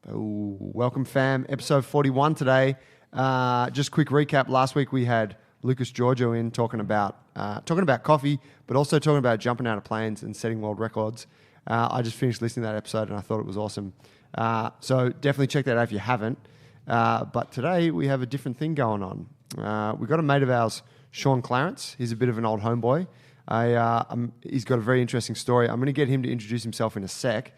Oh, welcome, fam. Episode 41 today. Just quick recap. Last week we had Lucas Giorgio in talking about coffee, but also talking about jumping out of planes and setting world records. I just finished listening to that episode and I thought it was awesome. So definitely check that out if you haven't. But today we have a different thing going on. We've got a mate of ours, Sean Clarence. He's a bit of an old homeboy. He's got a very interesting story. I'm going to get him to introduce himself in a sec.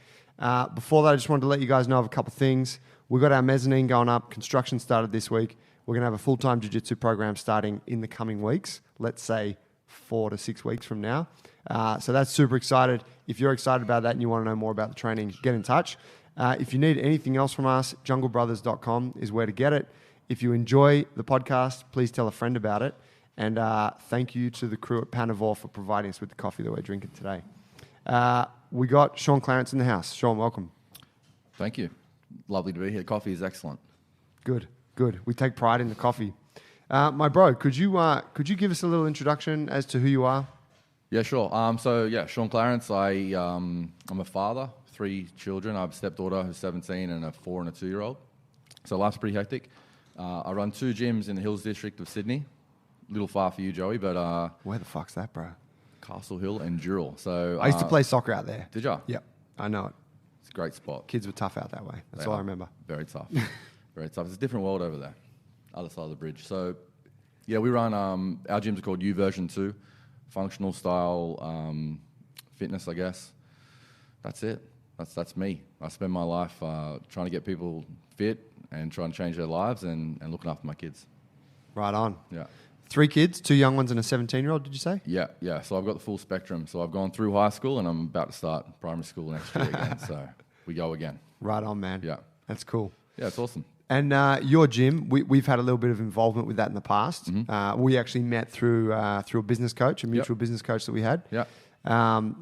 Before that, I just wanted to let you guys know of a couple of things. We've got our mezzanine going up. Construction started this week. We're going to have a full-time jiu-jitsu program starting in the coming weeks. Let's say 4 to 6 weeks from now. So that's super excited. If you're excited about that and you want to know more about the training, get in touch. If you need anything else from us, junglebrothers.com is where to get it. If you enjoy the podcast, please tell a friend about it. And thank you to the crew at Panavore for providing us with the coffee that we're drinking today. We got Sean Clarence in the house. Sean, welcome. Thank you. Lovely to be here. Coffee is excellent. Good. We take pride in the coffee. My bro, could you give us a little introduction as to who you are? Yeah, sure. Sean Clarence. I'm a father, 3 children. I have a stepdaughter who's 17 and a 4 and a 2-year-old. So life's pretty hectic. I run 2 gyms in the Hills District of Sydney. A little far for you, Joey, but... Where the fuck's that, bro? Castle Hill and Dural. So I used to play soccer out there. Did you? Yep, I know it. It's a great spot. Kids were tough out that way. That's all I remember. Very tough. Very tough. It's a different world over there. Other side of the bridge. So, yeah, we run... our gyms are called U version 2. Functional style fitness, I guess. That's it. That's me. I spend my life trying to get people fit and trying to change their lives and looking after my kids. Right on. Yeah. 3 kids, 2 young ones and a 17-year-old, did you say? Yeah. So I've got the full spectrum. So I've gone through high school and I'm about to start primary school next year again. So we go again. Right on, man. Yeah. That's cool. Yeah, it's awesome. And your gym, we've had a little bit of involvement with that in the past. Mm-hmm. We actually met through a business coach, a mutual business coach that we had. Yeah.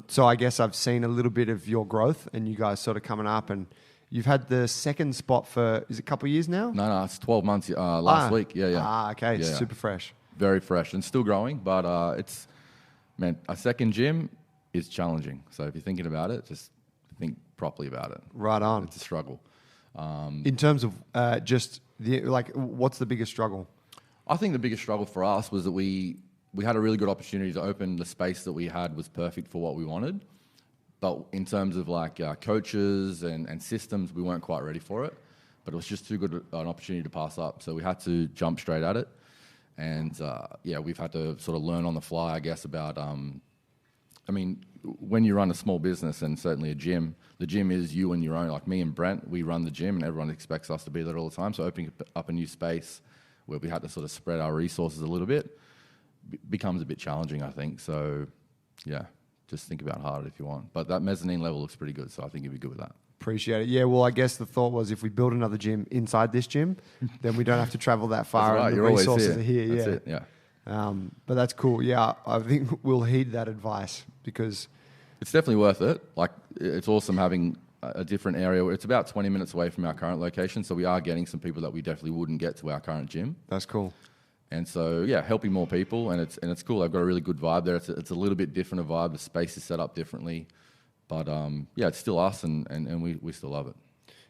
So I guess I've seen a little bit of your growth and you guys sort of coming up, and you've had the second spot for, is it a couple of years now? No, it's 12 months last week. Yeah. Okay. It's super fresh. Very fresh and still growing, but a second gym is challenging. So if you're thinking about it, just think properly about it. Right on. It's a struggle. In terms of what's the biggest struggle? I think the biggest struggle for us was that we had a really good opportunity to open. The space that we had was perfect for what we wanted. But in terms of coaches and systems, we weren't quite ready for it. But it was just too good an opportunity to pass up. So we had to jump straight at it. And we've had to sort of learn on the fly, I guess, about, when you run a small business and certainly a gym, the gym is you and your own. Like me and Brent, we run the gym and everyone expects us to be there all the time. So opening up a new space where we had to sort of spread our resources a little bit becomes a bit challenging, I think. So, yeah, just think about it hard if you want. But that mezzanine level looks pretty good, so I think you'd be good with that. Appreciate it. Yeah, well, I guess the thought was if we build another gym inside this gym, then we don't have to travel that far. That's right. And You're the resources always here. are here. That's yeah. it, yeah. But that's cool. Yeah, I think we'll heed that advice because... It's definitely worth it. It's awesome having a different area. It's about 20 minutes away from our current location, so we are getting some people that we definitely wouldn't get to our current gym. That's cool. And so, yeah, helping more people, and it's cool. They've got a really good vibe there. It's a little bit different a vibe. The space is set up differently. But, it's still us, and we still love it.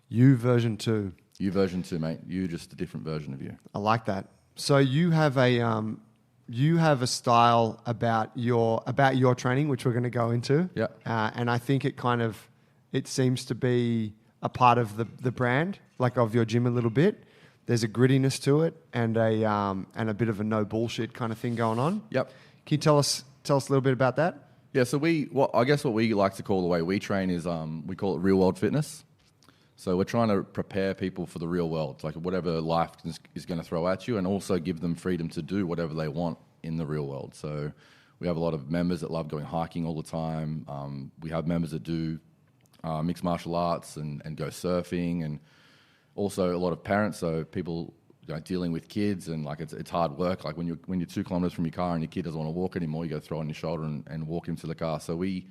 You version 2. You version 2, mate. You just a different version of you. I like that. So you have a style about your training, which we're going to go into. Yeah. And I think it seems to be a part of the brand, of your gym a little bit. There's a grittiness to it and a bit of a no bullshit kind of thing going on. Yep. Can you tell us a little bit about that? Yeah. So I guess what we like to call the way we train is we call it real world fitness. So we're trying to prepare people for the real world, whatever life is going to throw at you, and also give them freedom to do whatever they want in the real world. So we have a lot of members that love going hiking all the time. We have members that do mixed martial arts and go surfing, and also a lot of parents. So people dealing with kids and it's hard work. When you're 2 kilometers from your car and your kid doesn't want to walk anymore, you got to throw on your shoulder and walk him to the car. So we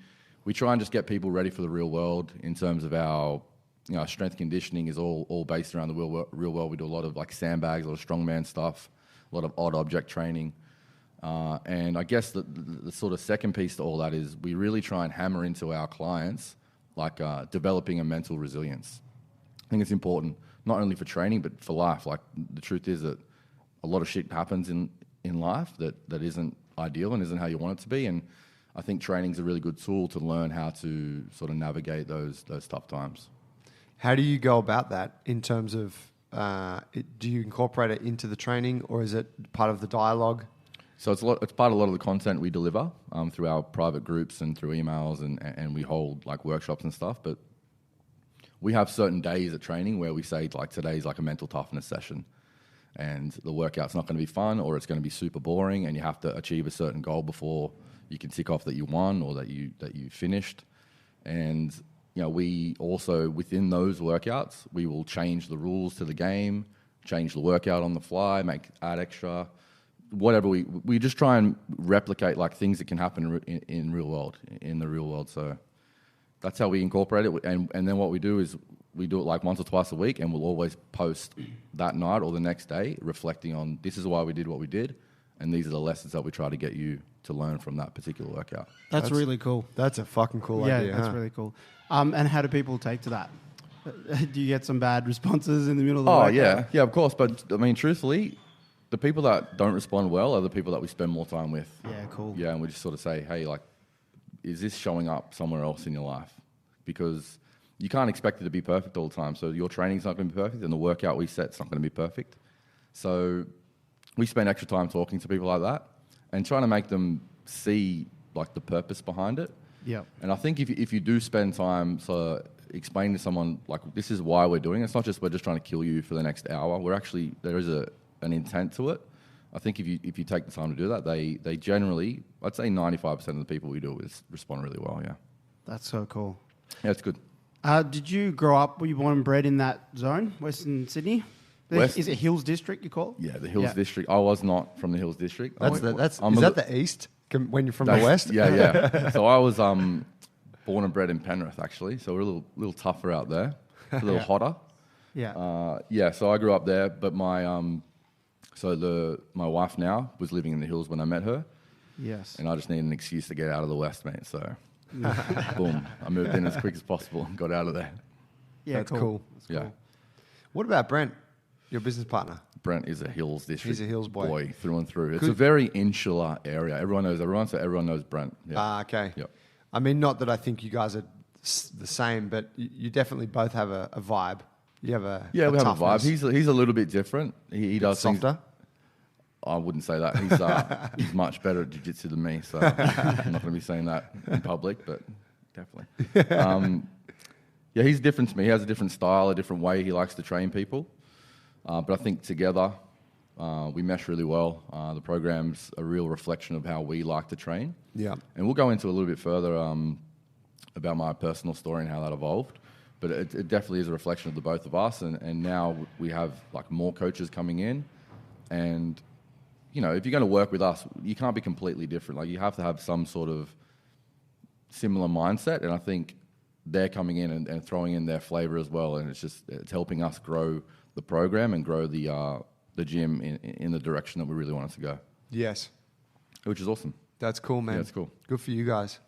try and just get people ready for the real world in terms of our strength conditioning is all based around the real world. We do a lot of sandbags, a lot of strongman stuff, a lot of odd object training. And I guess the sort of second piece to all that is we really try and hammer into our clients developing a mental resilience. I think it's important, not only for training, but for life. Like, the truth is that a lot of shit happens in life that isn't ideal and isn't how you want it to be. And I think training's a really good tool to learn how to sort of navigate those tough times. How do you go about that in terms of, do you incorporate it into the training, or is it part of the dialogue? So it's part of a lot of the content we deliver through our private groups and through emails, and we hold like workshops and stuff. But we have certain days at training where we say, like, today's like a mental toughness session, and the workout's not going to be fun, or it's going to be super boring, and you have to achieve a certain goal before you can tick off that you won or that you finished. And we also, within those workouts, we will change the rules to the game, change the workout on the fly, add extra, whatever. We just try and replicate like things that can happen in the real world. So that's how we incorporate it. And then what we do is we do it like once or twice a week, and we'll always post that night or the next day reflecting on, this is why we did what we did, and these are the lessons that we try to get you to learn from that particular workout. That's really cool. That's a fucking cool idea. Yeah, that's really cool. And how do people take to that? Do you get some bad responses in the middle of the workout? Yeah, of course. But I mean, truthfully, the people that don't respond well are the people that we spend more time with. Yeah, cool. Yeah, and we just sort of say, hey, like, is this showing up somewhere else in your life? Because you can't expect it to be perfect all the time. So your training's not going to be perfect, and the workout we set's not going to be perfect. So we spend extra time talking to people like that and trying to make them see like the purpose behind it. Yeah. And I think if you do spend time so explaining to someone like, this is why we're doing it. It's not just we're just trying to kill you for the next hour. There is an intent to it. I think if you take the time to do that, they generally, I'd say 95% of the people we do it with respond really well. Yeah. That's so cool. Yeah, it's good. Did you grow up? Were you born and bred in that zone, Western Sydney? Is it Hills District you call it? Yeah, the Hills District. I was not from the Hills District. Is that the east when you're from the west? Yeah. So I was born and bred in Penrith, actually. So we're a little tougher out there, a little hotter. Yeah. So I grew up there, but my wife now was living in the Hills when I met her. Yes. And I just needed an excuse to get out of the west, mate. So boom, I moved in as quick as possible and got out of there. Yeah, That's cool. Yeah. What about Brent, your business partner? Brent is a Hills District. He's a Hills boy through and through. It's a very insular area. Everyone knows everyone, so everyone knows Brent. Yeah. Okay. Yep. I mean, not that I think you guys are the same, but you definitely both have a vibe. You have a we have a toughness. vibe. He's a little bit different. He does softer. Things, I wouldn't say that. He's much better at jiu-jitsu than me, so I'm not going to be saying that in public, but definitely. He's different to me. He has a different style, a different way he likes to train people. But I think together we mesh really well. The program's a real reflection of how we like to train. Yeah. And we'll go into a little bit further about my personal story and how that evolved. But it definitely is a reflection of the both of us. And now we have like more coaches coming in. And, if you're going to work with us, you can't be completely different. Like, you have to have some sort of similar mindset. And I think they're coming in and throwing in their flavor as well. And it's helping us grow the program and grow the gym in the direction that we really want it to go. Yes. Which is awesome. That's cool, man. Yeah, it's cool. Good for you guys.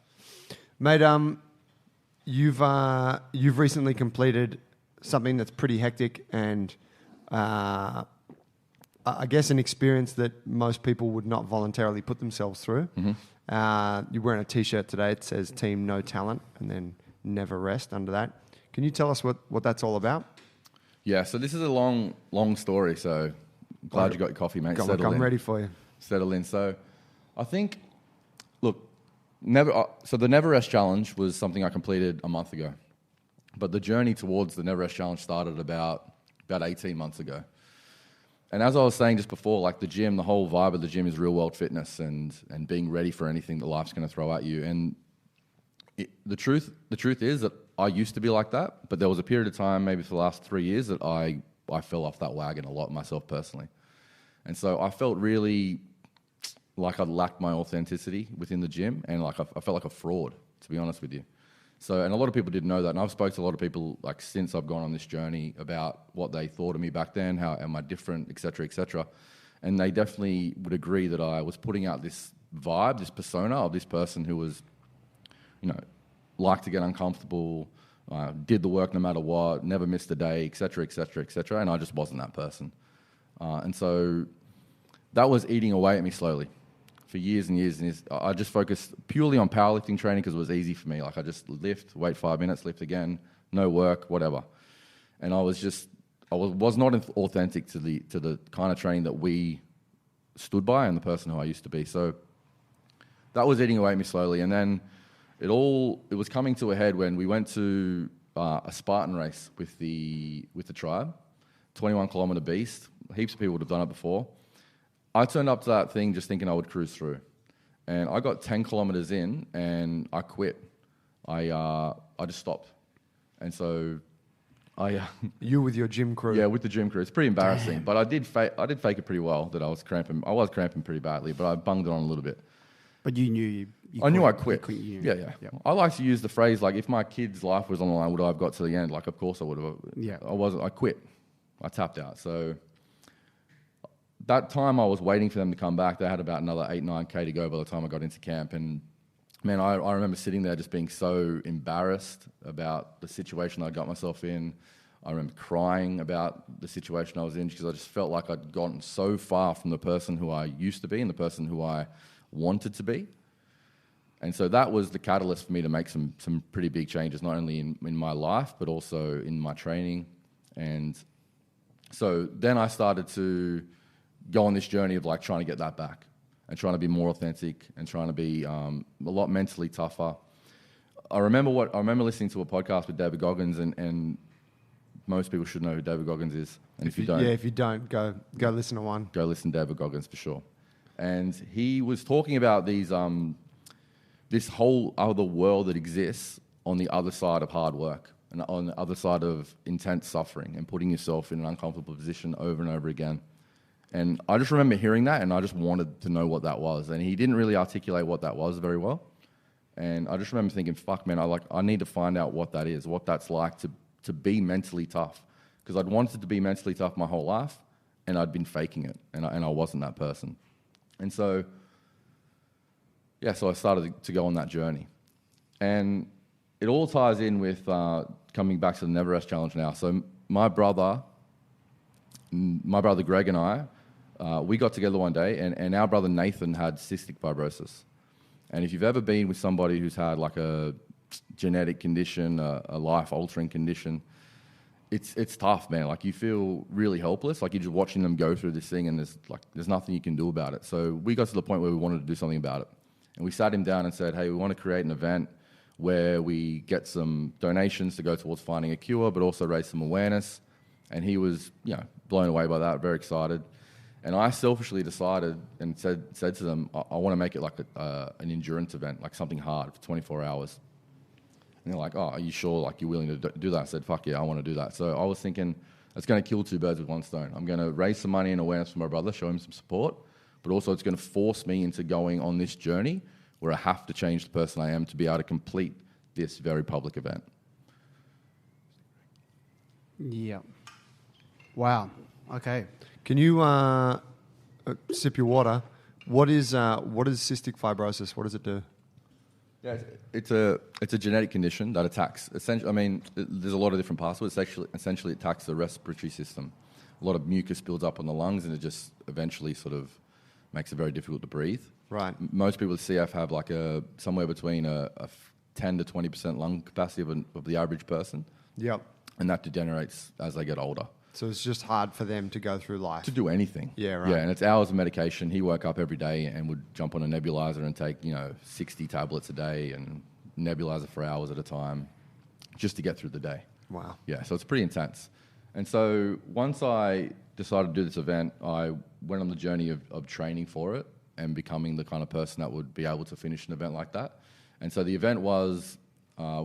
Mate, you've recently completed something that's pretty hectic and I guess an experience that most people would not voluntarily put themselves through. Mm-hmm. You're wearing a T-shirt today. It says Team No Talent and then Neverrest under that. Can you tell us what that's all about? Yeah, so this is a long story, so I'm glad you got your coffee, mate. I'm ready for you. Settle in. So I think, look, so the Neverrest Challenge was something I completed a month ago. But the journey towards the Neverrest Challenge started about 18 months ago. And as I was saying just before, like the gym, the whole vibe of the gym is real world fitness and being ready for anything that life's going to throw at you. And the truth is that I used to be like that, but there was a period of time, maybe for the last 3 years, that I fell off that wagon a lot myself personally. And so I felt really like I lacked my authenticity within the gym, and like I felt like a fraud, to be honest with you. So, and a lot of people didn't know that, and I've spoken to a lot of people like since I've gone on this journey about what they thought of me back then, how am I different, et cetera, and they definitely would agree that I was putting out this vibe, this persona of this person who was, liked to get uncomfortable, did the work no matter what, never missed a day, et cetera, et cetera, et cetera. And I just wasn't that person. And so that was eating away at me slowly for years and years and years. I just focused purely on powerlifting training because it was easy for me. Like I just lift, wait 5 minutes, lift again, no work, whatever. And I was not authentic to the kind of training that we stood by and the person who I used to be. So that was eating away at me slowly. And then it was coming to a head when we went to a Spartan race with the tribe, 21-kilometer beast. Heaps of people would have done it before. I turned up to that thing just thinking I would cruise through. And I got 10 kilometers in and I quit. I just stopped. And so You with your gym crew. Yeah, with the gym crew. It's pretty embarrassing. Damn. But I did fake it pretty well that I was cramping. I was cramping pretty badly, but I bunged it on a little bit. But you knew I knew I quit. Yeah. Yep. I like to use the phrase, like, if my kid's life was on the line, would I have got to the end? Like, of course I would have. Yeah. I quit. I tapped out. So that time I was waiting for them to come back. They had about another 8-9K to go by the time I got into camp. And man, I remember sitting there just being so embarrassed about the situation I got myself in. I remember crying about the situation I was in because I just felt like I'd gotten so far from the person who I used to be and the person who I wanted to be. And so that was the catalyst for me to make some pretty big changes, not only in my life, but also in my training. And so then I started to go on this journey of like trying to get that back and trying to be more authentic and trying to be a lot mentally tougher. I remember listening to a podcast with David Goggins, and most people should know who David Goggins is. And if you don't, go listen to one. Go listen to David Goggins for sure. And he was talking about this whole other world that exists on the other side of hard work and on the other side of intense suffering and putting yourself in an uncomfortable position over and over again. And I just remember hearing that, and I just wanted to know what that was. And he didn't really articulate what that was very well. And I just remember thinking, fuck, man, I need to find out what that is, what that's like to be mentally tough. Because I'd wanted to be mentally tough my whole life, and I'd been faking it, and I wasn't that person. And so, yeah, so I started to go on that journey. And it all ties in with coming back to the Neverrest challenge now. So my brother Greg and I, we got together one day, and our brother Nathan had cystic fibrosis. And if you've ever been with somebody who's had like a genetic condition, a life-altering condition, it's tough, man. Like, you feel really helpless. Like, you're just watching them go through this thing, and there's nothing you can do about it. So we got to the point where we wanted to do something about it. And we sat him down and said, hey, we want to create an event where we get some donations to go towards finding a cure, but also raise some awareness. And he was, blown away by that, very excited. And I selfishly decided and said to them, I want to make it like an endurance event, like something hard for 24 hours. And they're like, oh, are you sure? Like, you're willing to do that? I said, fuck yeah, I want to do that. So I was thinking, it's going to kill two birds with one stone. I'm going to raise some money and awareness for my brother, show him some support, but also it's going to force me into going on this journey where I have to change the person I am to be able to complete this very public event. Yeah. Wow. Okay. Can you sip your water? What is cystic fibrosis? What does it do? Yeah, it's a genetic condition that attacks. Essentially, I mean, there's a lot of different parts, but essentially it attacks the respiratory system. A lot of mucus builds up on the lungs, and it just eventually sort of makes it very difficult to breathe. Right. Most people with CF have like somewhere between a 10 to 20% lung capacity of the average person. Yep. And that degenerates as they get older. So it's just hard for them to go through life. To do anything. Yeah, right. Yeah, and it's hours of medication. He woke up every day and would jump on a nebulizer and take, 60 tablets a day and nebulizer for hours at a time just to get through the day. Wow. Yeah, so it's pretty intense. And so once I decided to do this event, I went on the journey of training for it and becoming the kind of person that would be able to finish an event like that. And so the event was, I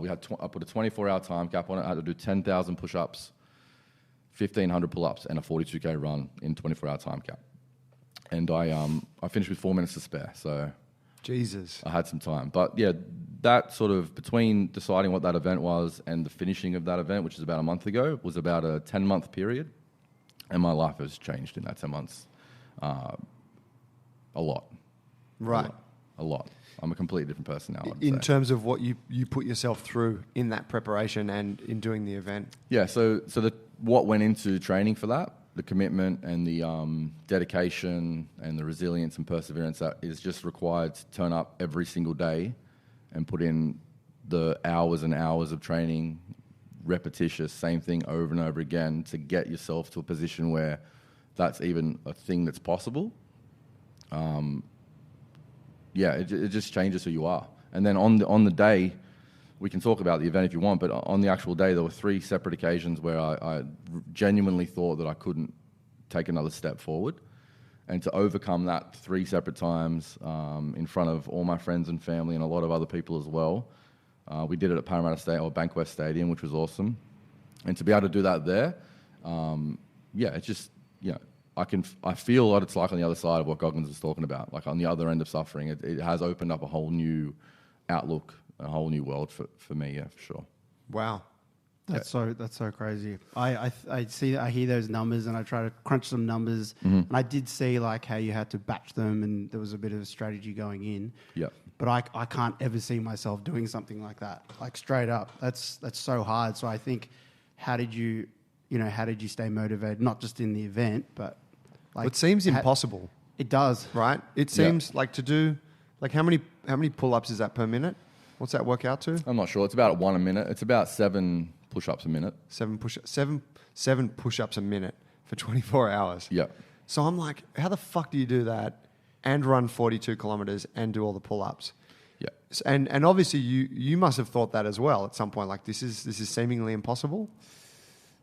put a 24-hour time cap on it. I had to do 10,000 push-ups, 1,500 pull-ups, and a 42K run in 24-hour time cap. And I finished with 4 minutes to spare, so Jesus, I had some time. But yeah, that sort of, between deciding what that event was and the finishing of that event, which is about a month ago, was about a 10-month period. And my life has changed in that 10 months a lot. Right. A lot. a lot. I'm a completely different person now. In terms of what you put yourself through in that preparation and in doing the event. Yeah. So what went into training for that, the commitment and the dedication and the resilience and perseverance that is just required to turn up every single day and put in the hours and hours of training, repetitious, same thing over and over again to get yourself to a position where that's even a thing that's possible. It just changes who you are. And then on the day, we can talk about the event if you want, but on the actual day, there were 3 separate occasions where I genuinely thought that I couldn't take another step forward. And to overcome that 3 separate times in front of all my friends and family and a lot of other people as well, we did it at Bankwest Stadium, which was awesome. And to be able to do that there, it's just, I feel what it's like on the other side of what Goggins was talking about, like on the other end of suffering. It has opened up a whole new outlook, a whole new world for me, for sure. Wow. That's so crazy. I hear those numbers and I try to crunch some numbers, and I did see like how you had to batch them and there was a bit of a strategy going in. Yeah. But I can't ever see myself doing something like that. Like straight up. That's so hard. So I think how did you stay motivated, not just in the event, but like it seems impossible. It does. Right? It seems like to do like how many pull-ups is that per minute? What's that work out to? I'm not sure. It's about 1 a minute. It's about 7 push-ups a minute. 7 push-ups a minute for 24 hours. Yeah. So I'm like, how the fuck do you do that and run 42 kilometers and do all the pull-ups? Yeah. And obviously you must have thought that as well at some point. Like this is seemingly impossible.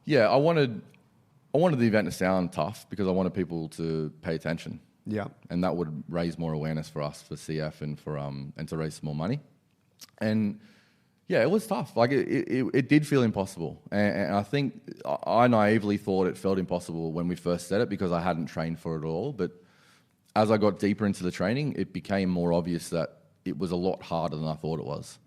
Yeah, I wanted the event to sound tough because I wanted people to pay attention. Yeah. And that would raise more awareness for us, for CF, and for and to raise some more money. And yeah, it was tough. Like it did feel impossible. And I think I naively thought it felt impossible when we first said it because I hadn't trained for it all. But as I got deeper into the training, it became more obvious that it was a lot harder than I thought it was.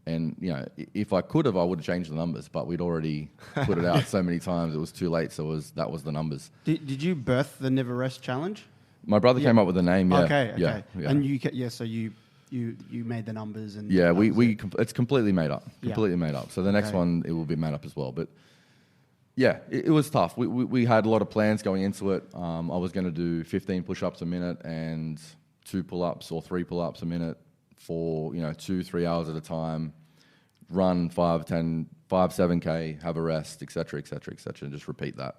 And, if I could have, I would have changed the numbers, but we'd already put it out so many times, it was too late, so that was the numbers. Did you birth the Neverrest challenge? My brother came up with the name, yeah. Okay. Yeah. And so you made the numbers and... Yeah, it's completely made up, So the next one, it will be made up as well. But, yeah, it was tough. We had a lot of plans going into it. I was going to do 15 push-ups a minute and 2 pull-ups or 3 pull-ups a minute for 2-3 hours at a time, run 7K, have a rest, etc., and just repeat that.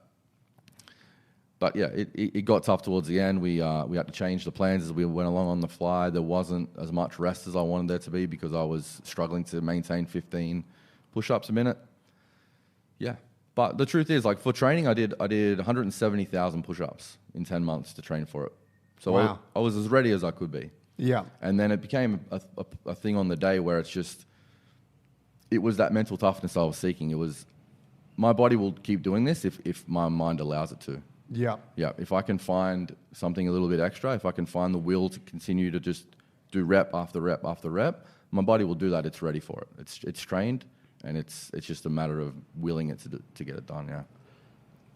But yeah, it got tough towards the end. We had to change the plans as we went along on the fly. There wasn't as much rest as I wanted there to be because I was struggling to maintain 15 push-ups a minute. Yeah, but the truth is, like for training, I did 170,000 push-ups in 10 months to train for it. So wow. I was as ready as I could be. Yeah. And then it became a thing on the day where it was that mental toughness I was seeking. It was, my body will keep doing this if my mind allows it to. Yeah. Yeah. If I can find something a little bit extra, if I can find the will to continue to just do rep after rep after rep, my body will do that. It's ready for it. It's trained, and it's just a matter of willing it to get it done. Yeah.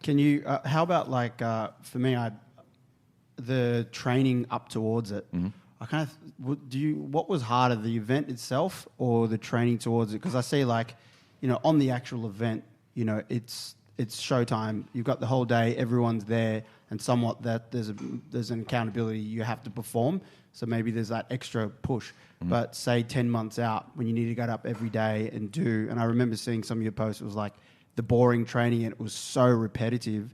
Can you? How about like for me, the training up towards it? Mm-hmm. I kind of what was harder, the event itself or the training towards it? Because I see like, on the actual event, it's showtime. You've got the whole day, everyone's there, and somewhat that there's an accountability you have to perform. So maybe there's that extra push. Mm-hmm. But say 10 months out when you need to get up every day and do, and I remember seeing some of your posts, it was like the boring training and it was so repetitive.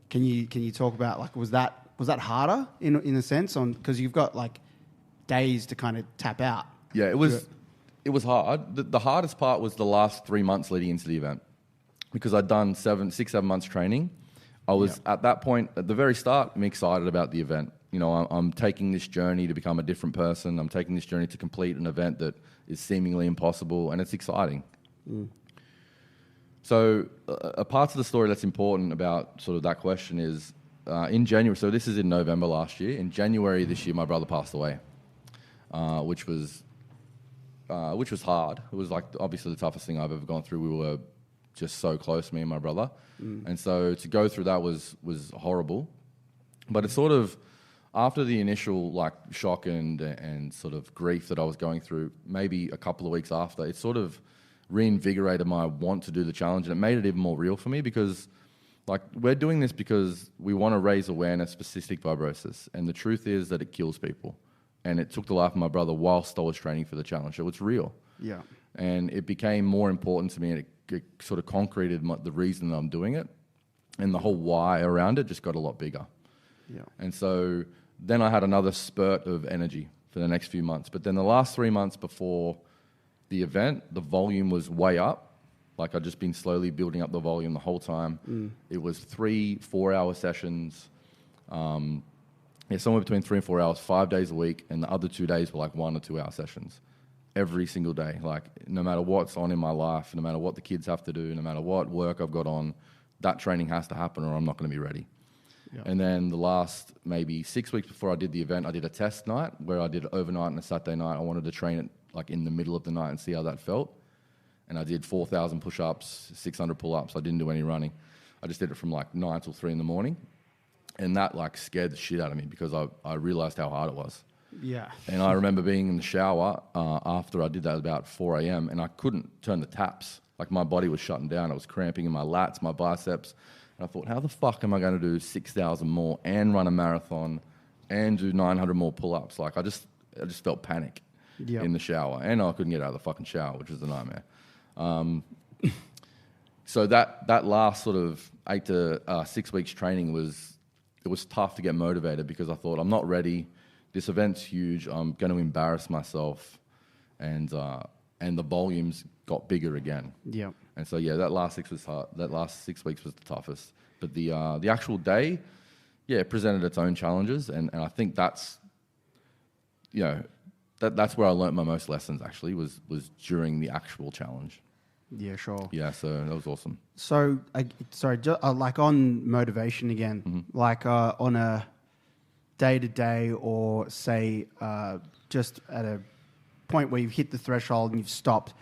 Can you talk about like, was that harder in a sense because you've got like days to kind of tap out? Yeah, it was hard. The hardest part was the last 3 months leading into the event because I'd done 6-7 months training. I was at that point, at the very start, I'm excited about the event. I'm taking this journey to become a different person. I'm taking this journey to complete an event that is seemingly impossible, and it's exciting. Mm. So a part of the story that's important about sort of that question is in January, so this is in November last year. In January this year, my brother passed away. Which was hard. It was like obviously the toughest thing I've ever gone through. We were just so close, me and my brother, and so to go through that was horrible. But it sort of, after the initial like shock and sort of grief that I was going through, maybe a couple of weeks after, it sort of reinvigorated my want to do the challenge, and it made it even more real for me because like we're doing this because we want to raise awareness for cystic fibrosis, and the truth is that it kills people, and it took the life of my brother whilst I was training for the challenge. So it's real. Yeah. And it became more important to me, and it sort of concreted the reason that I'm doing it, and the whole why around it just got a lot bigger. Yeah. And so then I had another spurt of energy for the next few months. But then the last 3 months before the event, the volume was way up. Like I'd just been slowly building up the volume the whole time. It was 3-4 hour sessions. Somewhere between 3 and 4 hours, 5 days a week. And the other 2 days were like 1 or 2 hour sessions every single day. Like no matter what's on in my life, no matter what the kids have to do, no matter what work I've got on, that training has to happen or I'm not going to be ready. Yeah. And then the last maybe 6 weeks before I did the event, I did a test night where I did it overnight and a Saturday night. I wanted to train it like in the middle of the night and see how that felt. And I did 4,000 push-ups, 600 pull-ups. I didn't do any running. I just did it from like 9 till 3 in the morning. And that like scared the shit out of me because I realized how hard it was. Yeah. And I remember being in the shower after I did that about 4 a.m. and I couldn't turn the taps. Like my body was shutting down. I was cramping in my lats, my biceps. And I thought, how the fuck am I going to do 6,000 more and run a marathon and do 900 more pull-ups? Like I just felt panic in the shower, and I couldn't get out of the fucking shower, which was a nightmare. So that last sort of 8 to 6 weeks training was tough to get motivated because I thought I'm not ready. This event's huge. I'm going to embarrass myself, and the volumes got bigger again. Yeah. And so that last 6 was hard. That last 6 weeks was the toughest. But the actual day, it presented its own challenges, and I think that's that's where I learnt my most lessons. Actually, was during the actual challenge. Yeah, sure. Yeah, so that was awesome. So, like on motivation again, like on a day-to-day or say just at a point where you've hit the threshold and you've stopped,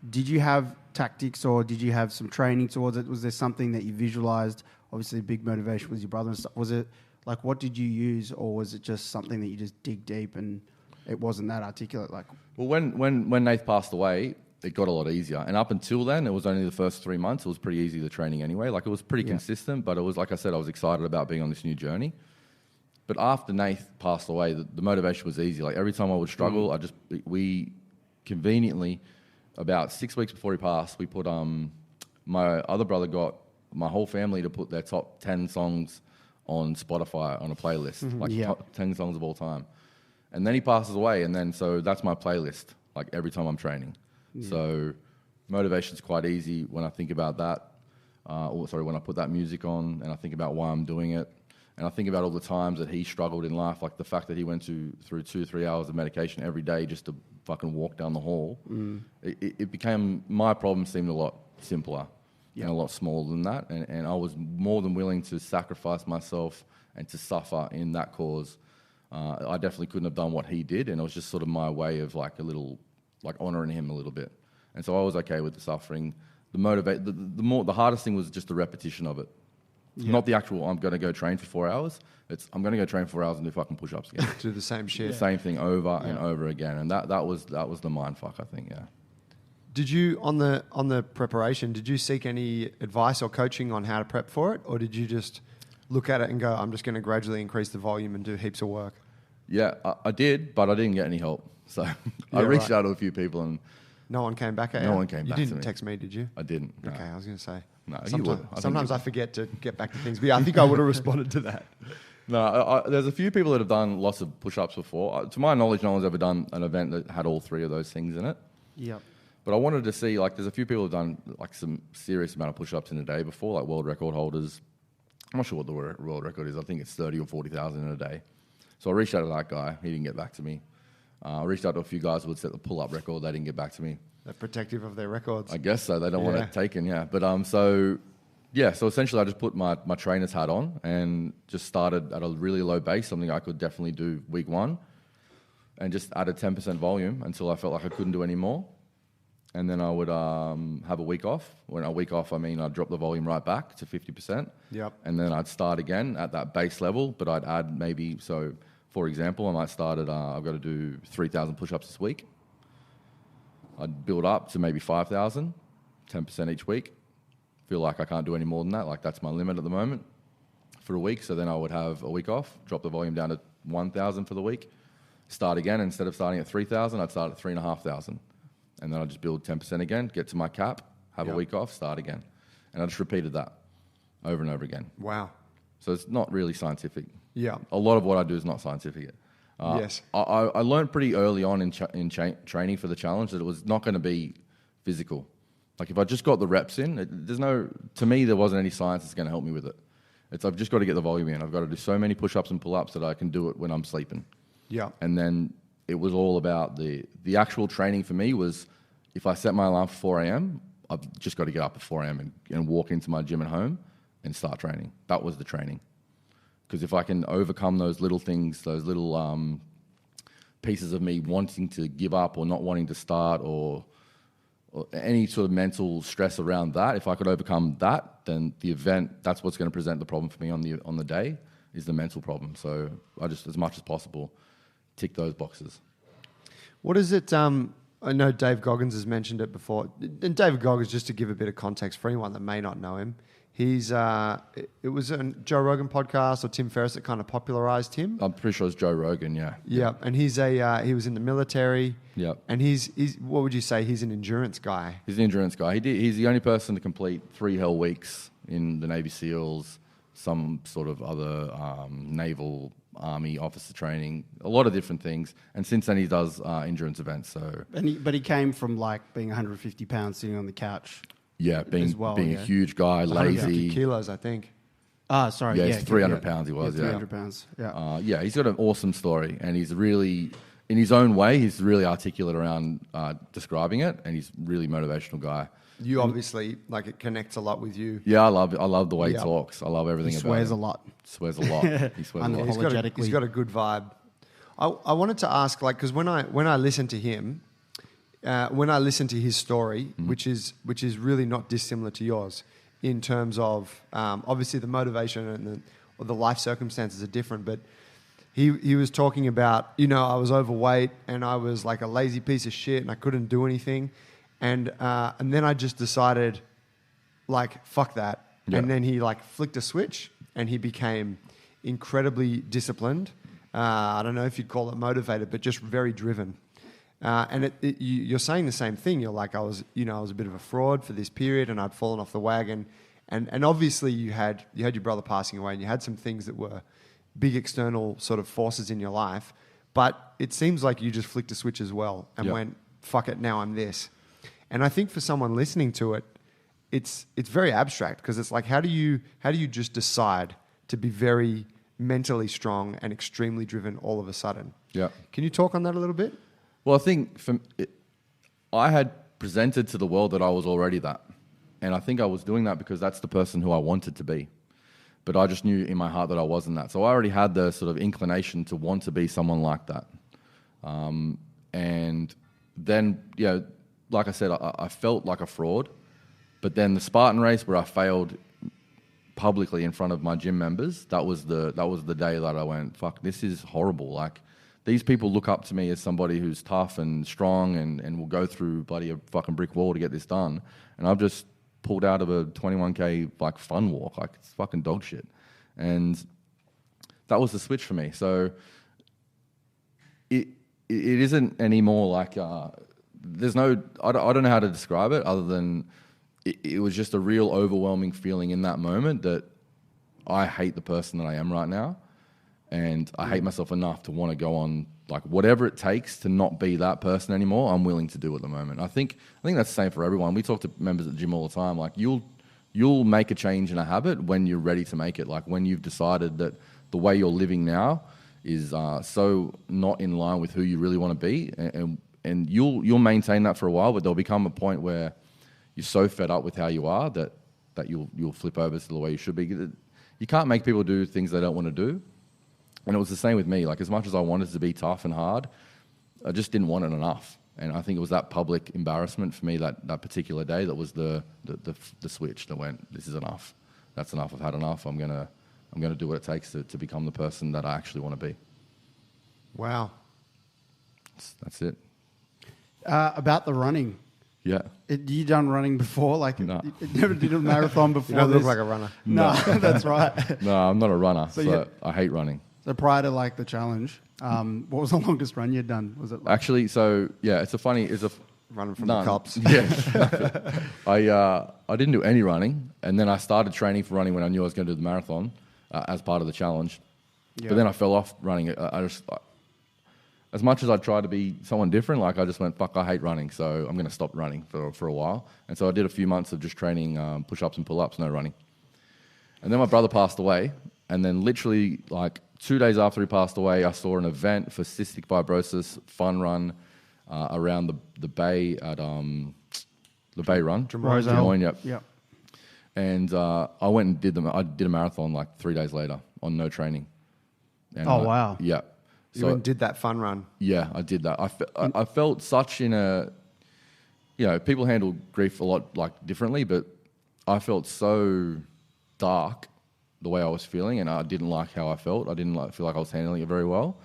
did you have tactics or did you have some training towards it? Was there something that you visualized? Obviously, big motivation was your brother and stuff. Was it like, what did you use, or was it just something that you just dig deep and it wasn't that articulate? Like, well, when Nath passed away, it got a lot easier. And up until then, it was only the first 3 months. It was pretty easy, the training anyway. Like, it was pretty consistent, but it was, like I said, I was excited about being on this new journey. But after Nath passed away, the motivation was easy. Like, every time I would struggle, we conveniently, about 6 weeks before he passed, we put, my other brother got my whole family to put their top 10 songs on Spotify on a playlist, top 10 songs of all time. And then he passes away, and then so that's my playlist, like every time I'm training. Yeah. So motivation's quite easy when I think about that. When I put that music on and I think about why I'm doing it. And I think about all the times that he struggled in life, like the fact that he went through 2-3 hours of medication every day just to fucking walk down the hall. It became, my problem seemed a lot simpler and a lot smaller than that. And I was more than willing to sacrifice myself and to suffer in that cause. I definitely couldn't have done what he did, and it was just sort of my way of like a little, like honouring him a little bit. And so I was okay with the suffering. The hardest thing was just the repetition of it. Yeah. Not the actual, I'm going to go train for 4 hours. It's, I'm going to go train for 4 hours and do fucking push-ups again. Do the same shit. The same thing over and over again. And that was the mind fuck, I think, yeah. Did you, on the preparation, did you seek any advice or coaching on how to prep for it? Or did you just look at it and go, I'm just going to gradually increase the volume and do heaps of work? Yeah, I did, but I didn't get any help. So I reached out to a few people and... No one came back at you? No one came back to me. You didn't text me, did you? I didn't. No. Okay, I was going to say. No, sometimes I forget to get back to things. But yeah, I think I would have responded to that. No, there's a few people that have done lots of push-ups before. To my knowledge, no one's ever done an event that had all three of those things in it. Yep. But I wanted to see, like, there's a few people who've done, like, some serious amount of push-ups in a day before, like world record holders. I'm not sure what the world record is. I think it's 30 or 40,000 in a day. So I reached out to that guy. He didn't get back to me. I reached out to a few guys who would set the pull-up record. They didn't get back to me. They're protective of their records. I guess so. They don't want it taken, yeah. But so essentially I just put my trainer's hat on and just started at a really low base, something I could definitely do week one, and just added 10% volume until I felt like I couldn't do any more. And then I would have a week off. When a week off, I mean I'd drop the volume right back to 50%. Yep. And then I'd start again at that base level, but I'd add maybe, so For example, I might start at, I've got to do 3,000 push-ups this week. I'd build up to maybe 5,000, 10% each week. Feel like I can't do any more than that. Like that's my limit at the moment for a week. So then I would have a week off, drop the volume down to 1,000 for the week, start again. Instead of starting at 3,000, I'd start at 3,500. And then I'd just build 10% again, get to my cap, have a week off, start again. And I just repeated that over and over again. Wow. So it's not really scientific. Yeah. A lot of what I do is not scientific. Yes. I learned pretty early on in training for the challenge that it was not going to be physical. Like if I just got the reps in, to me, there wasn't any science that's going to help me with it. I've just got to get the volume in. I've got to do so many push-ups and pull-ups that I can do it when I'm sleeping. Yeah. And then it was all about the actual training for me was if I set my alarm for 4 a.m., I've just got to get up at 4 a.m. and walk into my gym at home and start training. That was the training. Because if I can overcome those little things, those little pieces of me wanting to give up or not wanting to start or any sort of mental stress around that, if I could overcome that, then the event, that's what's going to present the problem for me on the day, is the mental problem. So I just, as much as possible, tick those boxes. What is it? I know Dave Goggins has mentioned it before. And David Goggins, just to give a bit of context for anyone that may not know him, he's it was a Joe Rogan podcast or Tim Ferriss that kind of popularized him. I'm pretty sure it's Joe Rogan, yeah. Yeah, and he was in the military. Yeah. And he's what would you say? He's an endurance guy. He's an endurance guy. He's the only person to complete 3 Hell Weeks in the Navy SEALs, some sort of other naval army officer training, a lot of different things. And since then, he does endurance events. So, but he came from like being 150 pounds sitting on the couch. Yeah, being yeah. a huge guy, 150 lazy. kilos, I think. Ah, sorry. Yeah, Yeah, he's 300 pounds he was, yeah. 300 pounds, yeah. Yeah, he's got an awesome story, and he's really, in his own way, he's really articulate around describing it, and he's a really motivational guy. You obviously, like, it connects a lot with you. Yeah, I love the way he talks. I love everything He about swears him. a lot. Swears a lot. He swears a lot. He's got a good vibe. I wanted to ask, like, because when I listen to him, when I listen to his story, which is really not dissimilar to yours, in terms of obviously the motivation and the life circumstances are different, but he was talking about, I was overweight and I was like a lazy piece of shit and I couldn't do anything, and then I just decided, like, fuck that, and then he like flicked a switch and he became incredibly disciplined. I don't know if you'd call it motivated, but just very driven. And you're saying the same thing. You're like, I was a bit of a fraud for this period, and I'd fallen off the wagon. And obviously, you had your brother passing away, and you had some things that were big external sort of forces in your life. But it seems like you just flicked a switch as well and went, fuck it, now I'm this. And I think for someone listening to it, it's very abstract, because it's like, how do you just decide to be very mentally strong and extremely driven all of a sudden? Yeah. Can you talk on that a little bit? Well, I think I had presented to the world that I was already that. And I think I was doing that because that's the person who I wanted to be. But I just knew in my heart that I wasn't that. So I already had the sort of inclination to want to be someone like that. And then, like I said, I felt like a fraud. But then the Spartan race, where I failed publicly in front of my gym members, that was the day that I went, fuck, this is horrible. Like, these people look up to me as somebody who's tough and strong and will go through bloody a fucking brick wall to get this done. And I've just pulled out of a 21K like fun walk. Like, it's fucking dog shit. And that was the switch for me. So it isn't anymore like, there's no, I don't know how to describe it other than it was just a real overwhelming feeling in that moment that I hate the person that I am right now. And I hate myself enough to want to go on, like, whatever it takes to not be that person anymore, I'm willing to do at the moment. I think that's the same for everyone. We talk to members at the gym all the time. Like, you'll make a change in a habit when you're ready to make it. Like, when you've decided that the way you're living now is so not in line with who you really want to be, and you'll maintain that for a while, but there'll become a point where you're so fed up with how you are that you'll flip over to the way you should be. You can't make people do things they don't want to do. And it was the same with me. Like, as much as I wanted to be tough and hard, I just didn't want it enough. And I think it was that public embarrassment for me that particular day that was the switch that went, this is enough. That's enough. I've had enough. I'm gonna do what it takes to become the person that I actually want to be. Wow. That's it. About the running. Yeah. You done running before? Like, No. you never did a marathon before. You don't look this? like a runner. No, that's right. No, I'm not a runner, So so you- I hate running. So prior to like the challenge, what was the longest run you'd done? Was it like, Actually, so yeah, it's a Running from none. the cops. Yeah. I didn't do any running, and then I started training for running when I knew I was going to do the marathon as part of the challenge. Yeah. But then I fell off running. I just, as much as I tried to be someone different, like I just went, fuck, I hate running, so I'm going to stop running for a while. And so I did a few months of just training push-ups and pull-ups, no running. And then my brother passed away, and then literally like 2 days after he passed away, I saw an event for cystic fibrosis fun run around the bay at the Bay Run, Roselle. Moines, yep. Yep. And I went and I did a marathon like 3 days later on no training. And Oh, wow. Yeah. You went and did that fun run. Yeah, I did that. I felt such in a, people handle grief a lot like differently, but I felt so dark the way I was feeling, and I didn't like how I felt. I didn't feel like I was handling it very well.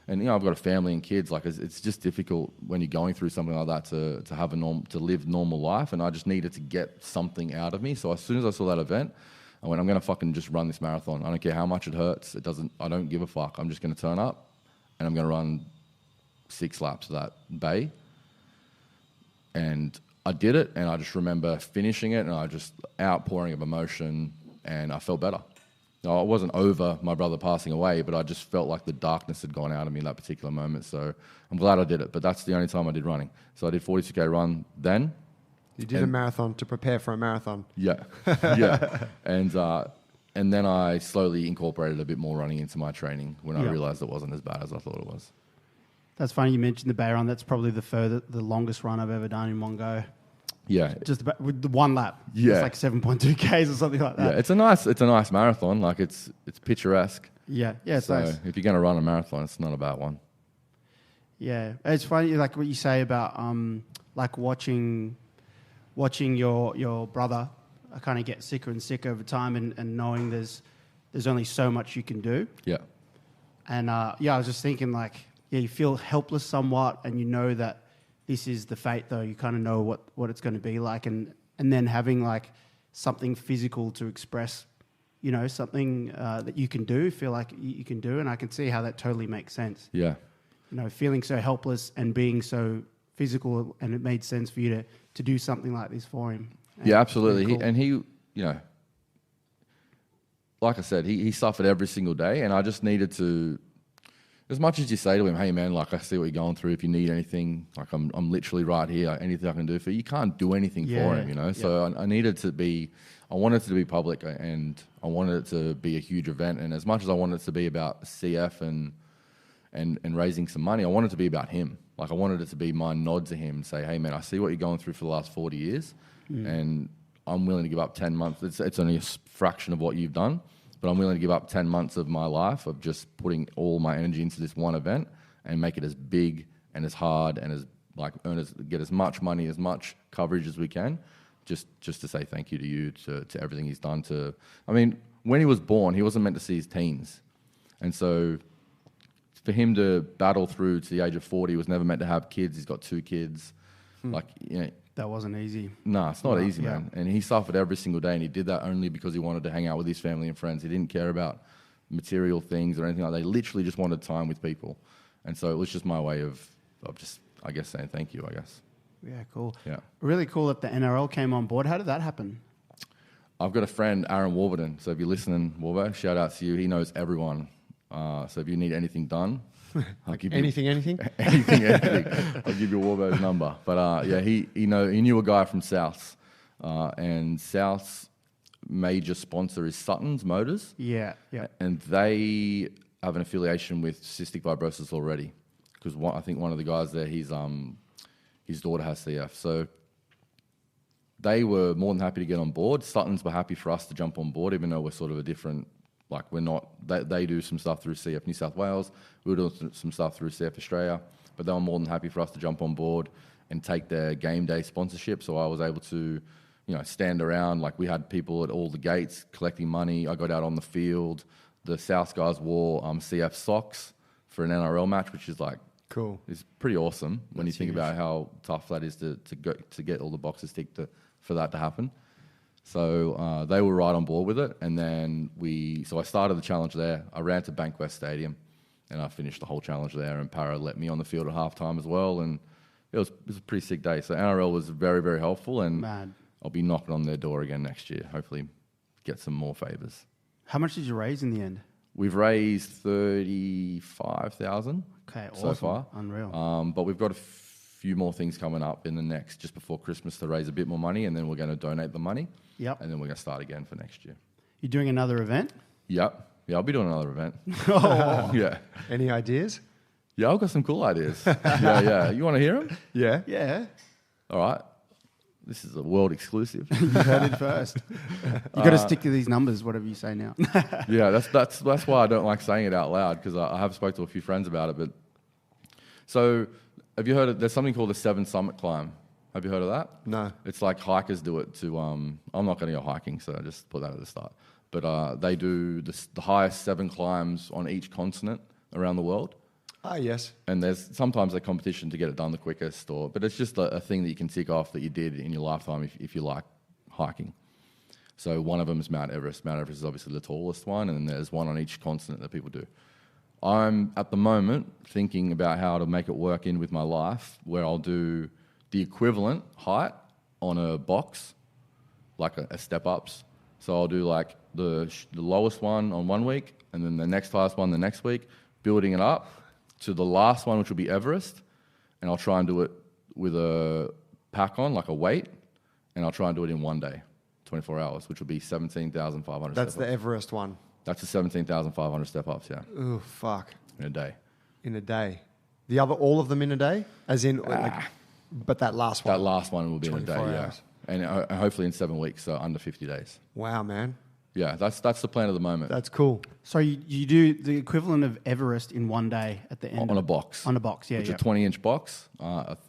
And I've got a family and kids. Like it's just difficult when you're going through something like that to have to live normal life. And I just needed to get something out of me. So as soon as I saw that event, I went, I'm gonna fucking just run this marathon. I don't care how much it hurts. I don't give a fuck. I'm just gonna turn up, and I'm gonna run 6 laps of that bay. And I did it, and I just remember finishing it, and I just outpouring of emotion, and I felt better. No, I wasn't over my brother passing away, but I just felt like the darkness had gone out of me in that particular moment. So I'm glad I did it. But that's the only time I did running. So I did 42K run then. You did a marathon to prepare for a marathon. Yeah, yeah. And then I slowly incorporated a bit more running into my training when I realized it wasn't as bad as I thought it was. That's funny you mentioned the Bay Run. That's probably the longest run I've ever done in one go. Yeah, Just about with the one lap. Yeah. It's like 7.2 Ks or something like yeah. that. It's a nice marathon. Like it's picturesque. Yeah, it's So nice. if you're going to run a marathon, it's not a bad one. Yeah, it's funny, like what you say about like watching your brother kind of get sicker and sicker over time, and knowing there's only so much you can do. Yeah, And I was just thinking, like, you feel helpless somewhat, and you know that this is the fate, though. You kind of know what it's going to be like, and then having like something physical to express, something that you can do, feel like you can do, and I can see how that totally makes sense. yeah. Feeling so helpless and being so physical, and it made sense for you to do something like this for him. Yeah, absolutely. Cool. He, like I said, he suffered every single day, and I just needed to, as much as you say to him, hey man, like I see what you're going through. If you need anything, like I'm literally right here. Anything I can do for you, you can't do anything for him, So I needed to be, I wanted it to be public, and I wanted it to be a huge event. And as much as I wanted it to be about CF and raising some money, I wanted it to be about him. Like I wanted it to be my nod to him and say, hey man, I see what you're going through for the last 40 years, and I'm willing to give up 10 months. It's only a fraction of what you've done, but I'm willing to give up 10 months of my life of just putting all my energy into this one event and make it as big and as hard and as get as much money, as much coverage as we can, just to say thank you to you, to everything he's done. When he was born, he wasn't meant to see his teens, and so for him to battle through to the age of 40, he was never meant to have kids. He's got 2 kids. That wasn't easy. No, it's not easy, yeah. man. And he suffered every single day, and he did that only because he wanted to hang out with his family and friends. He didn't care about material things or anything like that. He literally just wanted time with people. And so it was just my way of just, I guess, saying thank you, I guess. Yeah, cool. Yeah. Really cool that the NRL came on board. How did that happen? I've got a friend, Aaron Warburton. So if you're listening, Warbo, shout out to you. He knows everyone. So if you need anything done, I'll give you Anything? anything. I'll give you Warbo's number. But he knew a guy from Souths, and South's major sponsor is Sutton's Motors. Yeah. And they have an affiliation with cystic fibrosis already, because I think one of the guys there, his daughter has CF. So they were more than happy to get on board. Sutton's were happy for us to jump on board, even though we're sort of a different. Like we're not, they do some stuff through CF New South Wales, we do some stuff through CF Australia, but they were more than happy for us to jump on board and take their game day sponsorship. So I was able to, stand around. Like we had people at all the gates collecting money. I got out on the field. The South guys wore CF socks for an NRL match, which is like Cool. it's pretty awesome when you That's think huge. about how tough that is to get all the boxes ticked for that to happen. So they were right on board with it, and then so I started the challenge there. I ran to Bankwest Stadium, and I finished the whole challenge there. And Para let me on the field at halftime as well, and it was a pretty sick day. So NRL was very, very helpful, and Mad. I'll be knocking on their door again next year. Hopefully, get some more favors. How much did you raise in the end? We've raised 35,000 Okay, awesome. so far. Unreal. But we've got a few more things coming up in the next, just before Christmas, to raise a bit more money, and then we're going to donate the money. Yep. And then we're going to start again for next year. You're doing another event? Yep. Yeah, I'll be doing another event. Oh, Yeah. Any ideas? Yeah, I've got some cool ideas. Yeah. You want to hear them? Yeah. yeah. All right. This is a world exclusive. You heard it first. You got to stick to these numbers, whatever you say now. Yeah, that's why I don't like saying it out loud, because I have spoke to a few friends about it. But so, have you heard of? There's something called the 7 Summit Climb. Have you heard of that? No. It's like hikers do it to. I'm not going to go hiking, so I just put that at the start. But they do the highest 7 climbs on each continent around the world. Ah, yes. And there's sometimes a competition to get it done the quickest, but it's just a thing that you can tick off that you did in your lifetime if you like hiking. So one of them is Mount Everest. Mount Everest is obviously the tallest one, and then there's one on each continent that people do. I'm, at the moment, thinking about how to make it work in with my life, where I'll do the equivalent height on a box, like a step-ups. So I'll do like the lowest one on one week, and then the next highest one the next week, building it up to the last one, which will be Everest, and I'll try and do it with a pack on, like a weight, and I'll try and do it in one day, 24 hours, which will be 17,500 That's step-ups. the Everest one. That's the 17,500 step-ups, yeah, Ooh, fuck. in a day. In a day. All of them in a day? As in, but that last one? That last one will be in a day, 24 yeah. hours. And hopefully in 7 weeks, so under 50 days. Wow, man. Yeah, that's the plan at the moment. That's cool. So you do the equivalent of Everest in one day at the end? On a box. On a box, yeah. Which yeah. is a 20-inch box.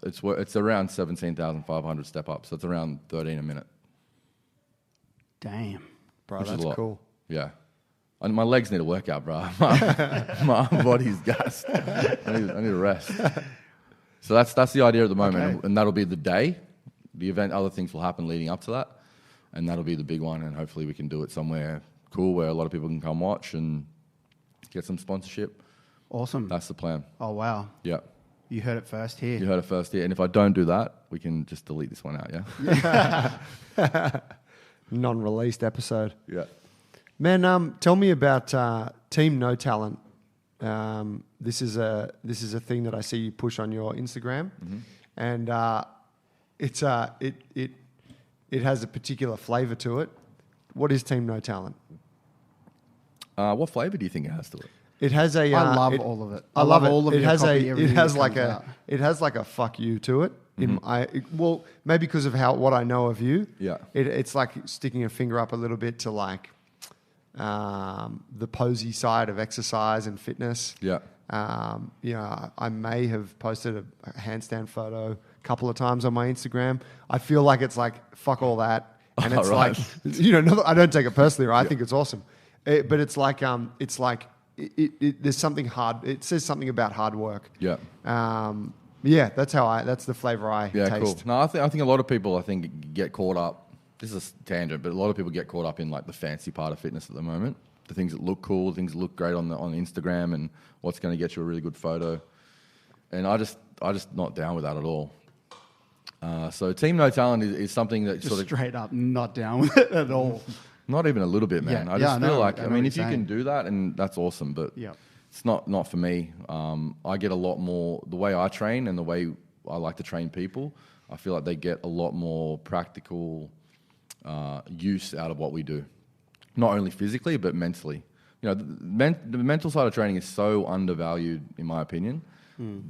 It's around 17,500 step-ups, so it's around 13 a minute. Damn. Bro, Which is that's a lot. cool. Yeah. And my legs need a workout, bro. My body's gassed. I need a rest. So that's the idea at the moment, Okay. and that'll be the day. The event, other things will happen leading up to that, and that'll be the big one, and hopefully we can do it somewhere cool where a lot of people can come watch and get some sponsorship. Awesome. That's the plan. Oh, wow. Yeah. You heard it first here. You heard it first here. And if I don't do that, we can just delete this one out, yeah? Non-released episode. Yeah. Man, tell me about Team No Talent. This is a thing that I see you push on your Instagram, and it has a particular flavour to it. What is Team No Talent? What flavour do you think it has to it? It has a. I love all of it. I love it. all of it your has copy, a. It everything has that like comes a. out. It has like a fuck you to it. Well, maybe because of what I know of you. Yeah. It's like sticking a finger up a little bit to like the posy side of exercise and fitness. Yeah. I may have posted a handstand photo a couple of times on my Instagram. I feel like it's like fuck all that, and it's Right. like I don't take it personally. Right? I think it's awesome, but it's like there's something hard. It says something about hard work. Yeah. That's the flavor I Yeah, taste. cool. No, I think a lot of people get caught up. This is a tangent, but a lot of people get caught up in like the fancy part of fitness at the moment. The things that look cool, things that look great on Instagram, and what's going to get you a really good photo. And I just not down with that at all. So Team No Talent is something that Just sort of straight up not down with it at all. not even a little bit, man. Yeah, I just yeah, feel I like know I mean, what if you you're can saying. do that, and that's awesome, but Yeah. it's not for me. I get a lot more the way I train and the way I like to train people. I feel like they get a lot more practical use out of what we do, not only physically but mentally. The mental side of training is so undervalued, in my opinion.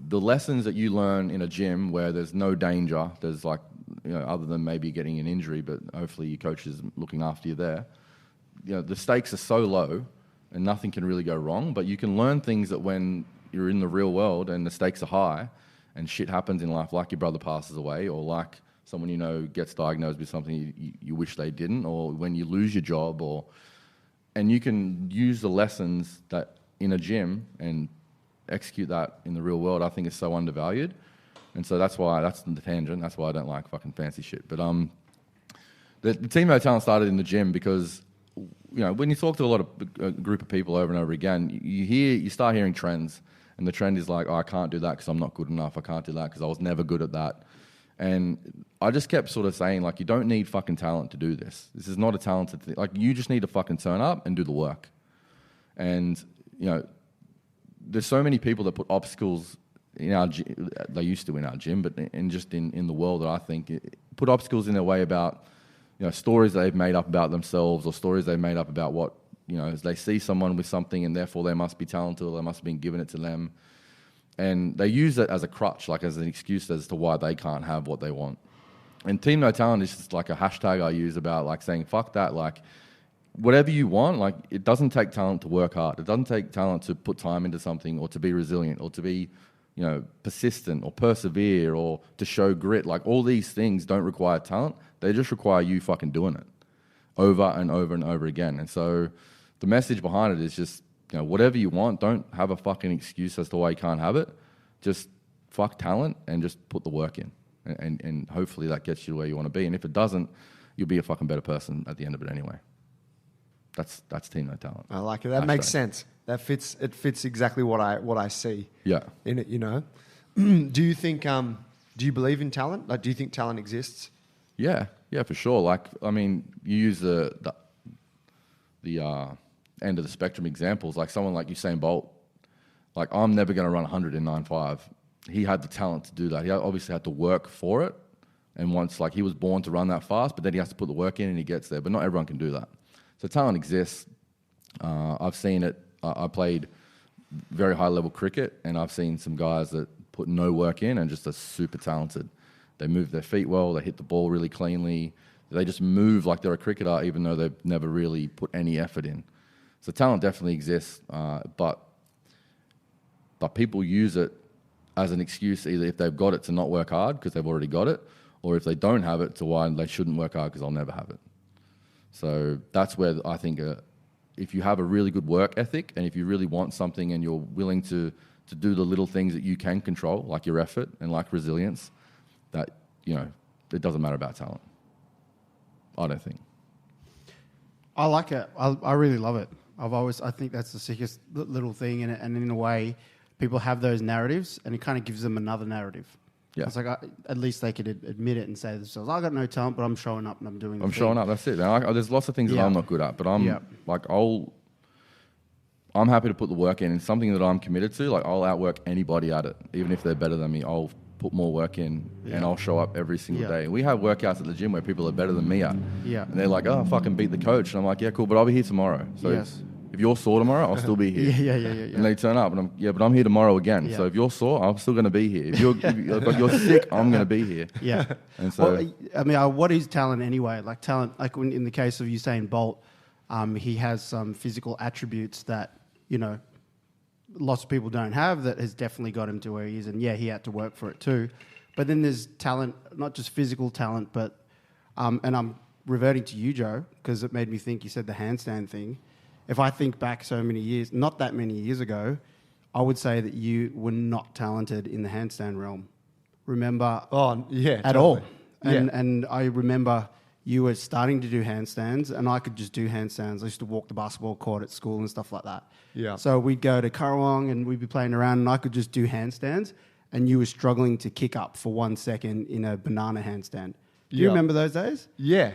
The lessons that you learn in a gym where there's no danger, there's other than maybe getting an injury, but hopefully your coach is looking after you there. The stakes are so low and nothing can really go wrong, but you can learn things that when you're in the real world and the stakes are high and shit happens in life, like your brother passes away or like someone gets diagnosed with something you wish they didn't, or when you lose your job, and you can use the lessons that in a gym and execute that in the real world, I think is so undervalued. And so that's the tangent. That's why I don't like fucking fancy shit. But the team no talent started in the gym because, when you talk to a group of people over and over again, you start hearing trends. And the trend is like, I can't do that because I'm not good enough. I can't do that because I was never good at that. And I just kept sort of saying, like, you don't need fucking talent to do this. This is not a talented thing. Like, you just need to fucking turn up and do the work. And, there's so many people that put obstacles in our gym. They used to in our gym, but just in the world that I think put obstacles in their way about, stories they've made up about themselves or stories they've made up about what, they see someone with something and therefore they must be talented or they must have been given it to them. And they use it as a crutch, like as an excuse as to why they can't have what they want. And Team No Talent is just like a hashtag I use about like saying, fuck that, like whatever you want, like it doesn't take talent to work hard. It doesn't take talent to put time into something or to be resilient or to be, persistent or persevere or to show grit. Like all these things don't require talent. They just require you fucking doing it over and over and over again. And so the message behind it is just, whatever you want, don't have a fucking excuse as to why you can't have it. Just fuck talent and just put the work in. And hopefully that gets you where you want to be. And if it doesn't, you'll be a fucking better person at the end of it anyway. That's Team No Talent. I like it. That makes sense. It fits exactly what I see. Yeah. In it, Do you think do you believe in talent? Like, do you think talent exists? Yeah, for sure. Like, I mean, you use the end of the spectrum examples, like someone like Usain Bolt. Like, I'm never going to run 100 in 9.5. He had the talent to do that. He obviously had to work for it. And once, like, he was born to run that fast, but then he has to put the work in and he gets there. But not everyone can do that. So talent exists. I've seen it. I played very high-level cricket, and I've seen some guys that put no work in and just are super talented. They move their feet well. They hit the ball really cleanly. They just move like they're a cricketer, even though they've never really put any effort in. So talent definitely exists, but people use it as an excuse, either if they've got it to not work hard because they've already got it, or if they don't have it to why they shouldn't work hard because they'll never have it. So that's where I think if you have a really good work ethic and if you really want something and you're willing to do the little things that you can control, like your effort and like resilience, that, it doesn't matter about talent. I don't think. I like it. I really love it. I think that's the sickest little thing, and in a way, people have those narratives, and it kind of gives them another narrative. Yeah. It's like at least they could admit it and say to themselves, "I got no talent, but I'm showing up and I'm doing." I'm showing up. That's it. Now, there's lots of things that I'm not good at, but I'm happy to put the work in. It's something that I'm committed to. Like, I'll outwork anybody at it, even if they're better than me. I'll put more work in, and I'll show up every single day. We have workouts at the gym where people are better than me at. Yeah. And they're like, "Oh, fucking beat the coach." And I'm like, "Yeah, cool, but I'll be here tomorrow." So if you're sore tomorrow, I'll still be here. Yeah. And they turn up, and but I'm here tomorrow again. Yeah. So if you're sore, I'm still going to be here. If you're sick, I'm going to be here. Yeah. And so, well, I mean, what is talent anyway? Like talent, like in the case of Usain Bolt, he has some physical attributes that lots of people don't have that has definitely got him to where he is. And he had to work for it too. But then there's talent, not just physical talent, but and I'm reverting to you, Joe, because it made me think. You said the handstand thing. If I think back so many years, not that many years ago, I would say that you were not talented in the handstand realm. Remember? Oh, yeah. At totally. all. And I remember you were starting to do handstands, and I could just do handstands. I used to walk the basketball court at school and stuff like that. Yeah. So we'd go to Currawong, and we'd be playing around, and I could just do handstands, and you were struggling to kick up for 1 second in a banana handstand. Do you remember those days? Yeah.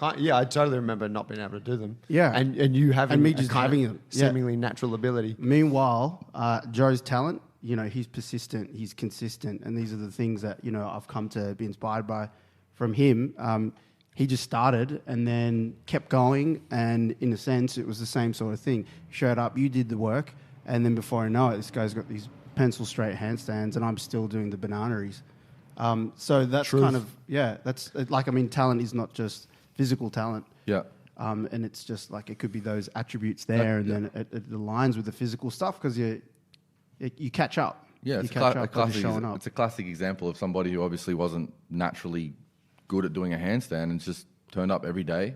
I totally remember not being able to do them. Yeah. And you having and me just having them. Seemingly natural ability. Meanwhile, Joe's talent, he's persistent, he's consistent, and these are the things that, I've come to be inspired by from him. He just started and then kept going, and in a sense, it was the same sort of thing. Showed up, you did the work, and then before I know it, this guy's got these pencil straight handstands, and I'm still doing the bananas. So that's Truth. kind of, that's like, talent is not just physical talent. yeah. And it's just like, it could be those attributes there, and then it aligns with the physical stuff because you catch up. Yeah, it's a classic example of somebody who obviously wasn't naturally good at doing a handstand and just turned up every day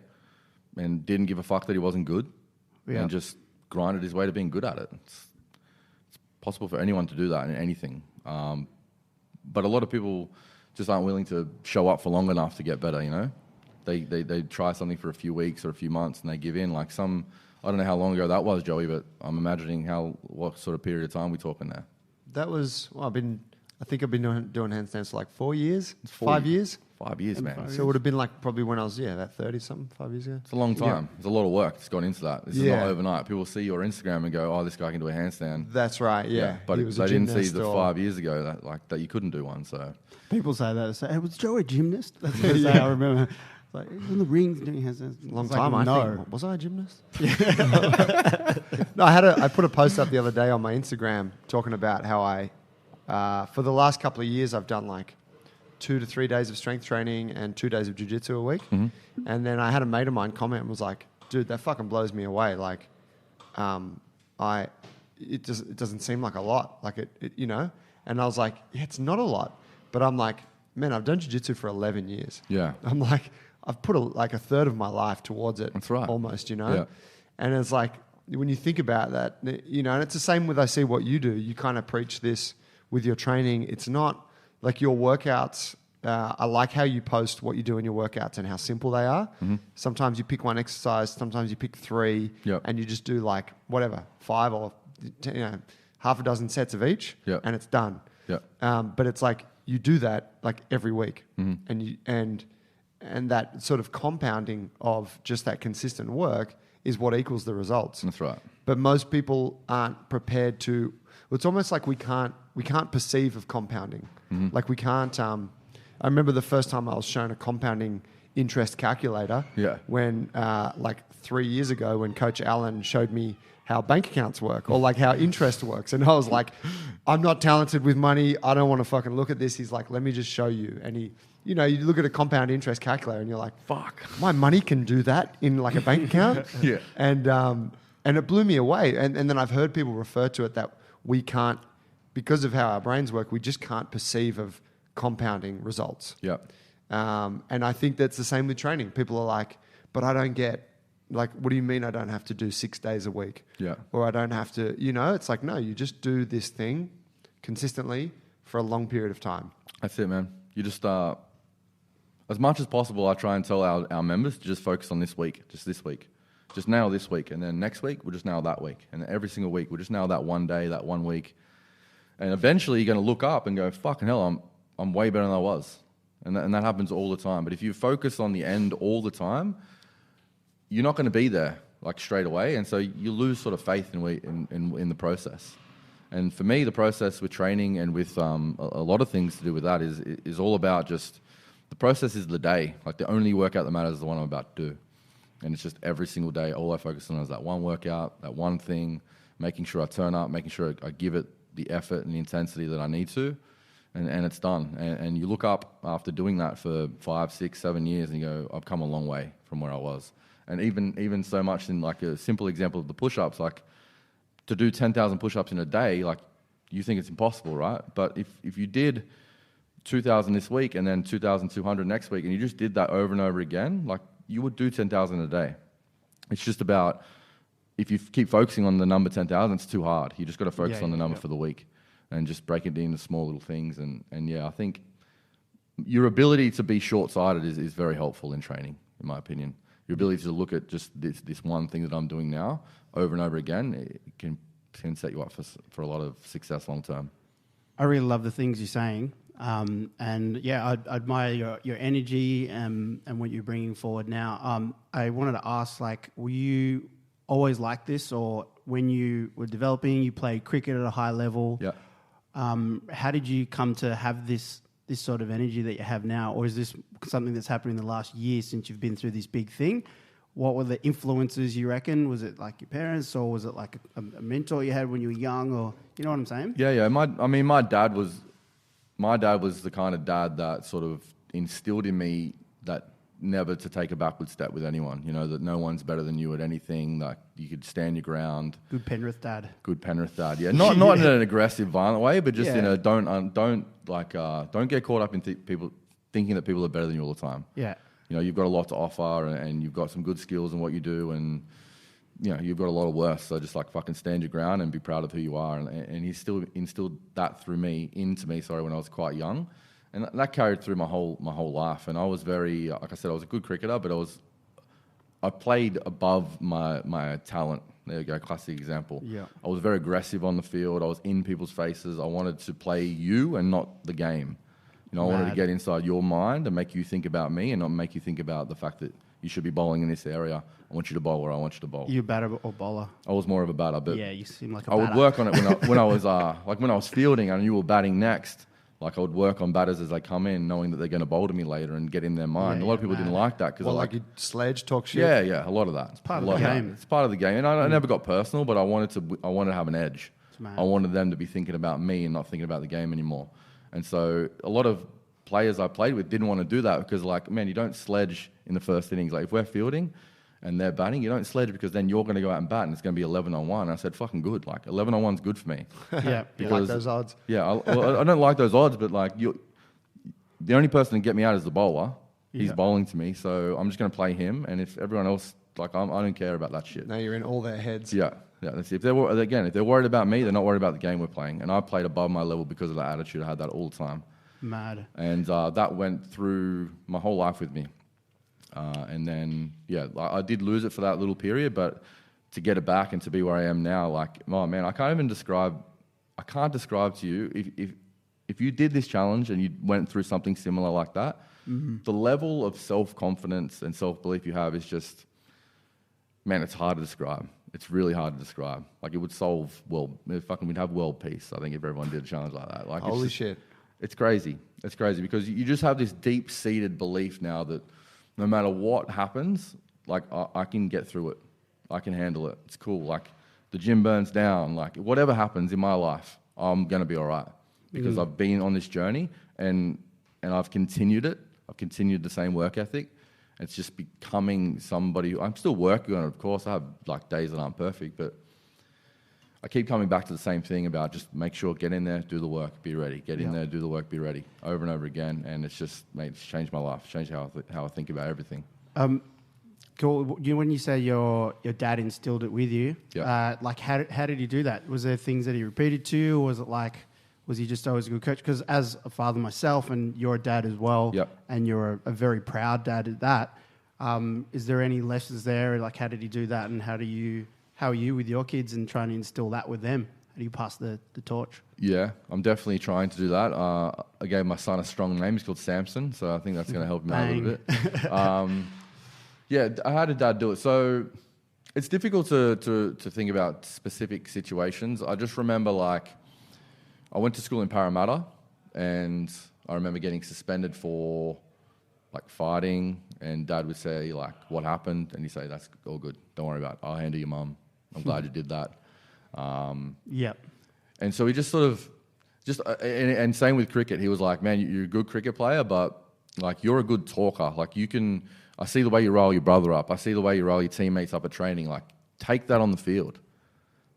and didn't give a fuck that he wasn't good and just grinded his way to being good at it. It's possible for anyone to do that in anything. But a lot of people just aren't willing to show up for long enough to get better, you know? They try something for a few weeks or a few months and they give in. Like I don't know how long ago that was, Joey, but I'm imagining what sort of period of time we're talking there. That was, I think I've been doing handstands for like 4 years, 5 years. 5 years, man. So it would have been like probably when I was, about 30-something, 5 years ago. It's a long time. There's a lot of work that's gone into that. This is not overnight. People see your Instagram and go, oh, this guy can do a handstand. That's right, yeah. But they didn't see the 5 years ago that you couldn't do one. So people say that. They say, hey, was Joe a gymnast? That's what they say, I remember. It's like, he's in the rings doing handstands. Long time, I think. Was I a gymnast? No, I put a post up the other day on my Instagram talking about how for the last couple of years, I've done like 2 to 3 days of strength training and 2 days of jiu-jitsu a week. Mm-hmm. And then I had a mate of mine comment and was like, dude, that fucking blows me away. Like, it doesn't seem like a lot. Like it, you know? And I was like, yeah, it's not a lot. But I'm like, man, I've done jiu-jitsu for 11 years. Yeah. I'm like, I've put a third of my life towards it. That's right. Almost, you know? Yeah. And it's like, when you think about that, you know, and it's the same with I see what you do. You kind of preach this with your training. It's not like your workouts. I like how you post what you do in your workouts and how simple they are. Mm-hmm. Sometimes you pick one exercise, sometimes you pick 3, and you just do like whatever, 5 or half a dozen sets of each, and it's done. But it's like you do that like every week, and that sort of compounding of just that consistent work is what equals the results. That's right. But most people aren't prepared to. It's almost like we can't perceive of compounding. Mm-hmm. Like we can't. I remember the first time I was shown a compounding interest calculator. Yeah. When like 3 years ago, when Coach Allen showed me how bank accounts work or like how interest works, and I was like, I'm not talented with money. I don't want to fucking look at this. He's like, let me just show you. And he, you know, you look at a compound interest calculator and you're like, fuck, my money can do that in like a bank account. Yeah. And it blew me away. And then I've heard people refer to it that we can't, because of how our brains work, we just can't perceive of compounding results. Yeah. And I think that's the same with training. People are like, but I don't get, like, what do you mean I don't have to do 6 days a week? Yeah. Or I don't have to, you know, it's like, no, you just do this thing consistently for a long period of time. That's it, man. You just, as much as possible, I try and tell our members to just focus on this week, just this week. Just nail this week. And then next week, we'll just nail that week. And then every single week, we'll just nail that one day, that 1 week. And eventually, you're going to look up and go, fucking hell, I'm way better than I was. And that happens all the time. But if you focus on the end all the time, you're not going to be there like straight away. And so you lose sort of faith in the process. And for me, the process with training and with a lot of things to do with that is all about just, the process is the day. Like the only workout that matters is the one I'm about to do. And it's just every single day, all I focus on is that one workout, that one thing, making sure I turn up, making sure I give it the effort and the intensity that I need to, and it's done. And you look up after doing that for 5, 6, 7 years and you go, I've come a long way from where I was. And even so much in like a simple example of the push-ups, like to do 10,000 push-ups in a day, like you think it's impossible, right? But if you did 2,000 this week and then 2,200 next week and you just did that over and over again, like you would do 10,000 a day. It's just about, if you keep focusing on the number 10,000, it's too hard. You just got to focus on the number for the week and just break it into small little things. And yeah, I think your ability to be short-sighted is very helpful in training, in my opinion. Your ability to look at just this one thing that I'm doing now over and over again, it can set you up for a lot of success long term. I really love the things you're saying. And yeah, I admire your energy and what you're bringing forward now. I wanted to ask, like, were you always like this, or when you were developing, you played cricket at a high level? Yeah. How did you come to have this sort of energy that you have now, or is this something that's happened in the last year since you've been through this big thing? What were the influences, you reckon? Was it like your parents, or was it like a mentor you had when you were young, or you know what I'm saying? Yeah. My dad was the kind of dad that sort of instilled in me that never to take a backward step with anyone. You know, that no one's better than you at anything. Like you could stand your ground. Good Penrith dad. Yeah, not in an aggressive, violent way, but just in a don't get caught up in people thinking that people are better than you all the time. Yeah. You know, you've got a lot to offer and you've got some good skills in what you do, and you've got a lot of worth. So just like fucking stand your ground and be proud of who you are. And he still instilled that into me, when I was quite young. And that carried through my whole life. And I was very, like I said, I was a good cricketer, but I played above my talent. There you go, classic example. Yeah. I was very aggressive on the field. I was in people's faces. I wanted to play you and not the game. I wanted to get inside your mind and make you think about me and not make you think about the fact that you should be bowling in this area. I want you to bowl where I want you to bowl. You batter or bowler? I was more of a batter, but yeah, you seem like a I batter. would work on it when I was when I was fielding and you were batting next. Like I would work on batters as they come in, knowing that they're going to bowl to me later and get in their mind. A lot of people didn't like that because like you sledge talk shit. Yeah, a lot of that. It's part of the game. It's part of the game, and I never got personal, but I wanted to have an edge. Mad. I wanted them to be thinking about me and not thinking about the game anymore. And so a lot of players I played with didn't want to do that because, like, man, you don't sledge in the first innings. Like if we're fielding and they're batting, you don't sledge because then you're going to go out and bat and it's going to be 11 on 1. And I said, fucking good. Like 11 on 1's good for me. Yeah, you like those odds? Yeah, I don't like those odds, but like the only person to get me out is the bowler. He's bowling to me, so I'm just going to play him. And if everyone else, I don't care about that shit. Now you're in all their heads. Yeah. That's it. If they're worried about me, they're not worried about the game we're playing. And I played above my level because of that attitude. I had that all the time. Mad. And that went through my whole life with me. And then, I did lose it for that little period, but to get it back and to be where I am now, like, oh man, I can't describe to you if you did this challenge and you went through something similar like that, the level of self-confidence and self-belief you have is just, man, it's hard to describe. It's really hard to describe. Like it would solve we'd have world peace, I think, if everyone did a challenge like that. Like holy shit. It's crazy. It's crazy because you just have this deep-seated belief now that no matter what happens, like I can get through it. I can handle it. It's cool. Like the gym burns down. Like whatever happens in my life, I'm going to be all right because I've been on this journey and I've continued it. I've continued the same work ethic. It's just becoming somebody who I'm still working on it, of course. I have like days that aren't perfect, but I keep coming back to the same thing about just make sure, get in there, do the work, be ready. Get in there, do the work, be ready. Over and over again. And it's just, mate, it's changed my life. It's changed how I think about everything. Cool. When you say your dad instilled it with you, like how did he do that? Was there things that he repeated to you? Or was he just always a good coach? Because as a father myself, and you're a dad as well, and you're a very proud dad at that, is there any lessons there? Like how did he do that, and how are you with your kids and trying to instill that with them? How do you pass the torch? Yeah, I'm definitely trying to do that. I gave my son a strong name. He's called Samson, so I think that's going to help him out a little bit. How did Dad do it? So it's difficult to think about specific situations. I just remember, like, I went to school in Parramatta, and I remember getting suspended for, like, fighting, and Dad would say, like, what happened? And he'd say, that's all good. Don't worry about it. I'll handle your mum. I'm glad you did that. And so he just sort of, and same with cricket. He was like, man, you're a good cricket player, but like you're a good talker. Like I see the way you roll your brother up. I see the way you roll your teammates up at training. Like take that on the field.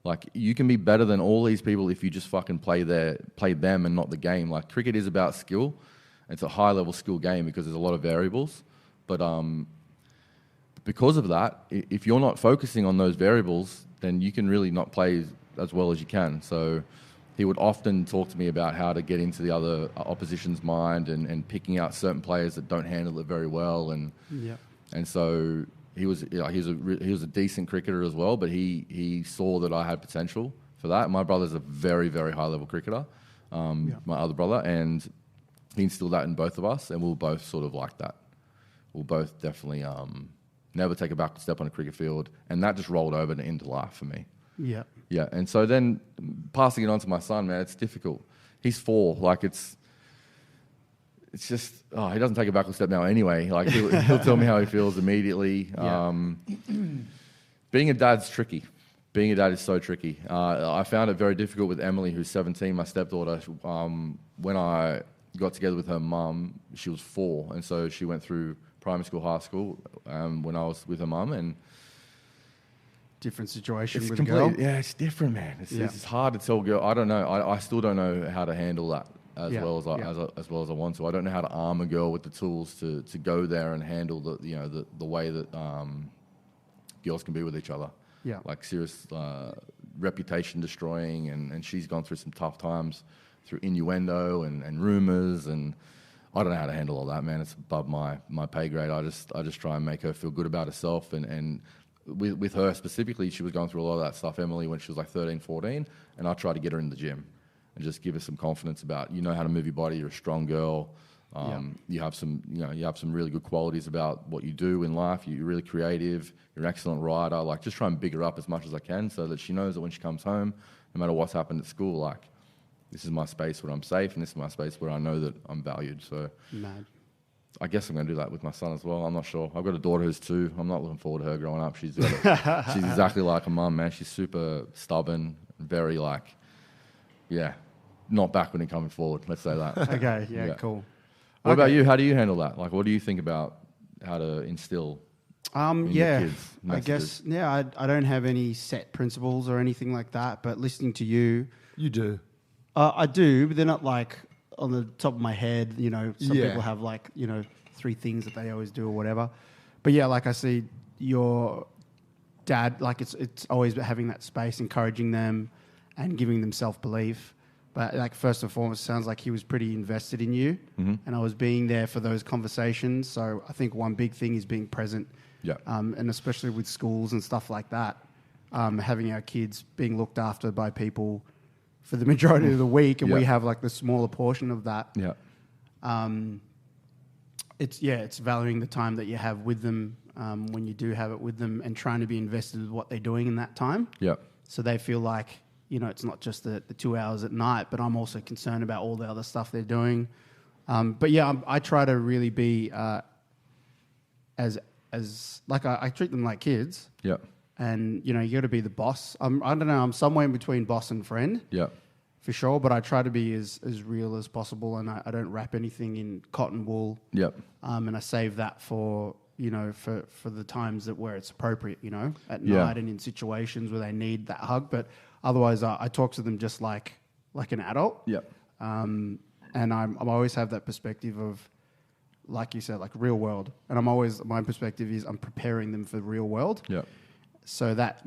Like you can be better than all these people if you just fucking play them and not the game. Like cricket is about skill. It's a high level skill game because there's a lot of variables. But because of that, if you're not focusing on those variables, then you can really not play as well as you can. So he would often talk to me about how to get into the other opposition's mind and picking out certain players that don't handle it very well. And so he was a decent cricketer as well, but he saw that I had potential for that. My brother's a very, very high level cricketer, my other brother, and he instilled that in both of us, and we were both sort of like that. We'll both definitely never take a backward step on a cricket field, and that just rolled over into life for me. Yeah, and so then passing it on to my son, man, it's difficult. He's 4, like it's just he doesn't take a backward step now anyway. Like he'll tell me how he feels immediately. Being a dad's tricky. Being a dad is so tricky. I found it very difficult with Emily, who's 17, my stepdaughter. When I got together with her mum, she was 4, and so she went through primary school, high school when I was with her mum, and different situation with a girl. Yeah, it's different, man. It's hard to tell a girl. I don't know. I still don't know how to handle that as well as I want to. I don't know how to arm a girl with the tools to go there and handle the way that girls can be with each other. Yeah. like serious reputation destroying, and she's gone through some tough times through innuendo and rumors, and I don't know how to handle all that, man. It's above my pay grade. I just try and make her feel good about herself, and with her specifically, she was going through a lot of that stuff, Emily, when she was like 13, 14, and I tried to get her in the gym and just give her some confidence about, you know how to move your body, you're a strong girl, you have some really good qualities about what you do in life, you're really creative, you're an excellent rider, like just try and big her up as much as I can so that she knows that when she comes home, no matter what's happened at school, like this is my space where I'm safe and this is my space where I know that I'm valued. So Mad. I guess I'm going to do that with my son as well. I'm not sure. I've got a daughter who's 2. I'm not looking forward to her growing up. She's exactly like her mum, man. She's super stubborn, very like, not backward and coming forward. Let's say that. Okay, yeah, cool. What about you? How do you handle that? Like, what do you think about how to instill in your kids messages? I guess, I don't have any set principles or anything like that, but listening to you... You do. I do, but they're not like on the top of my head, you know. Some people have like, 3 things that they always do or whatever. But yeah, like I see your dad, like it's always having that space, encouraging them and giving them self-belief. But like first and foremost, it sounds like he was pretty invested in you, and I was being there for those conversations. So I think one big thing is being present, and especially with schools and stuff like that, having our kids being looked after by people for the majority of the week, and we have like the smaller portion of that. It's valuing the time that you have with them when you do have it with them, and trying to be invested with what they're doing in that time. So they feel like, it's not just the 2 hours at night, but I'm also concerned about all the other stuff they're doing. I try to really be as like I treat them like kids. And, you got to be the boss. I don't know, I'm somewhere in between boss and friend. For sure, but I try to be as real as possible, and I don't wrap anything in cotton wool. And I save that for, for the times where it's appropriate, at night and in situations where they need that hug. But otherwise, I talk to them just like an adult. And I always have that perspective of, like you said, like real world. And my perspective is I'm preparing them for the real world. So that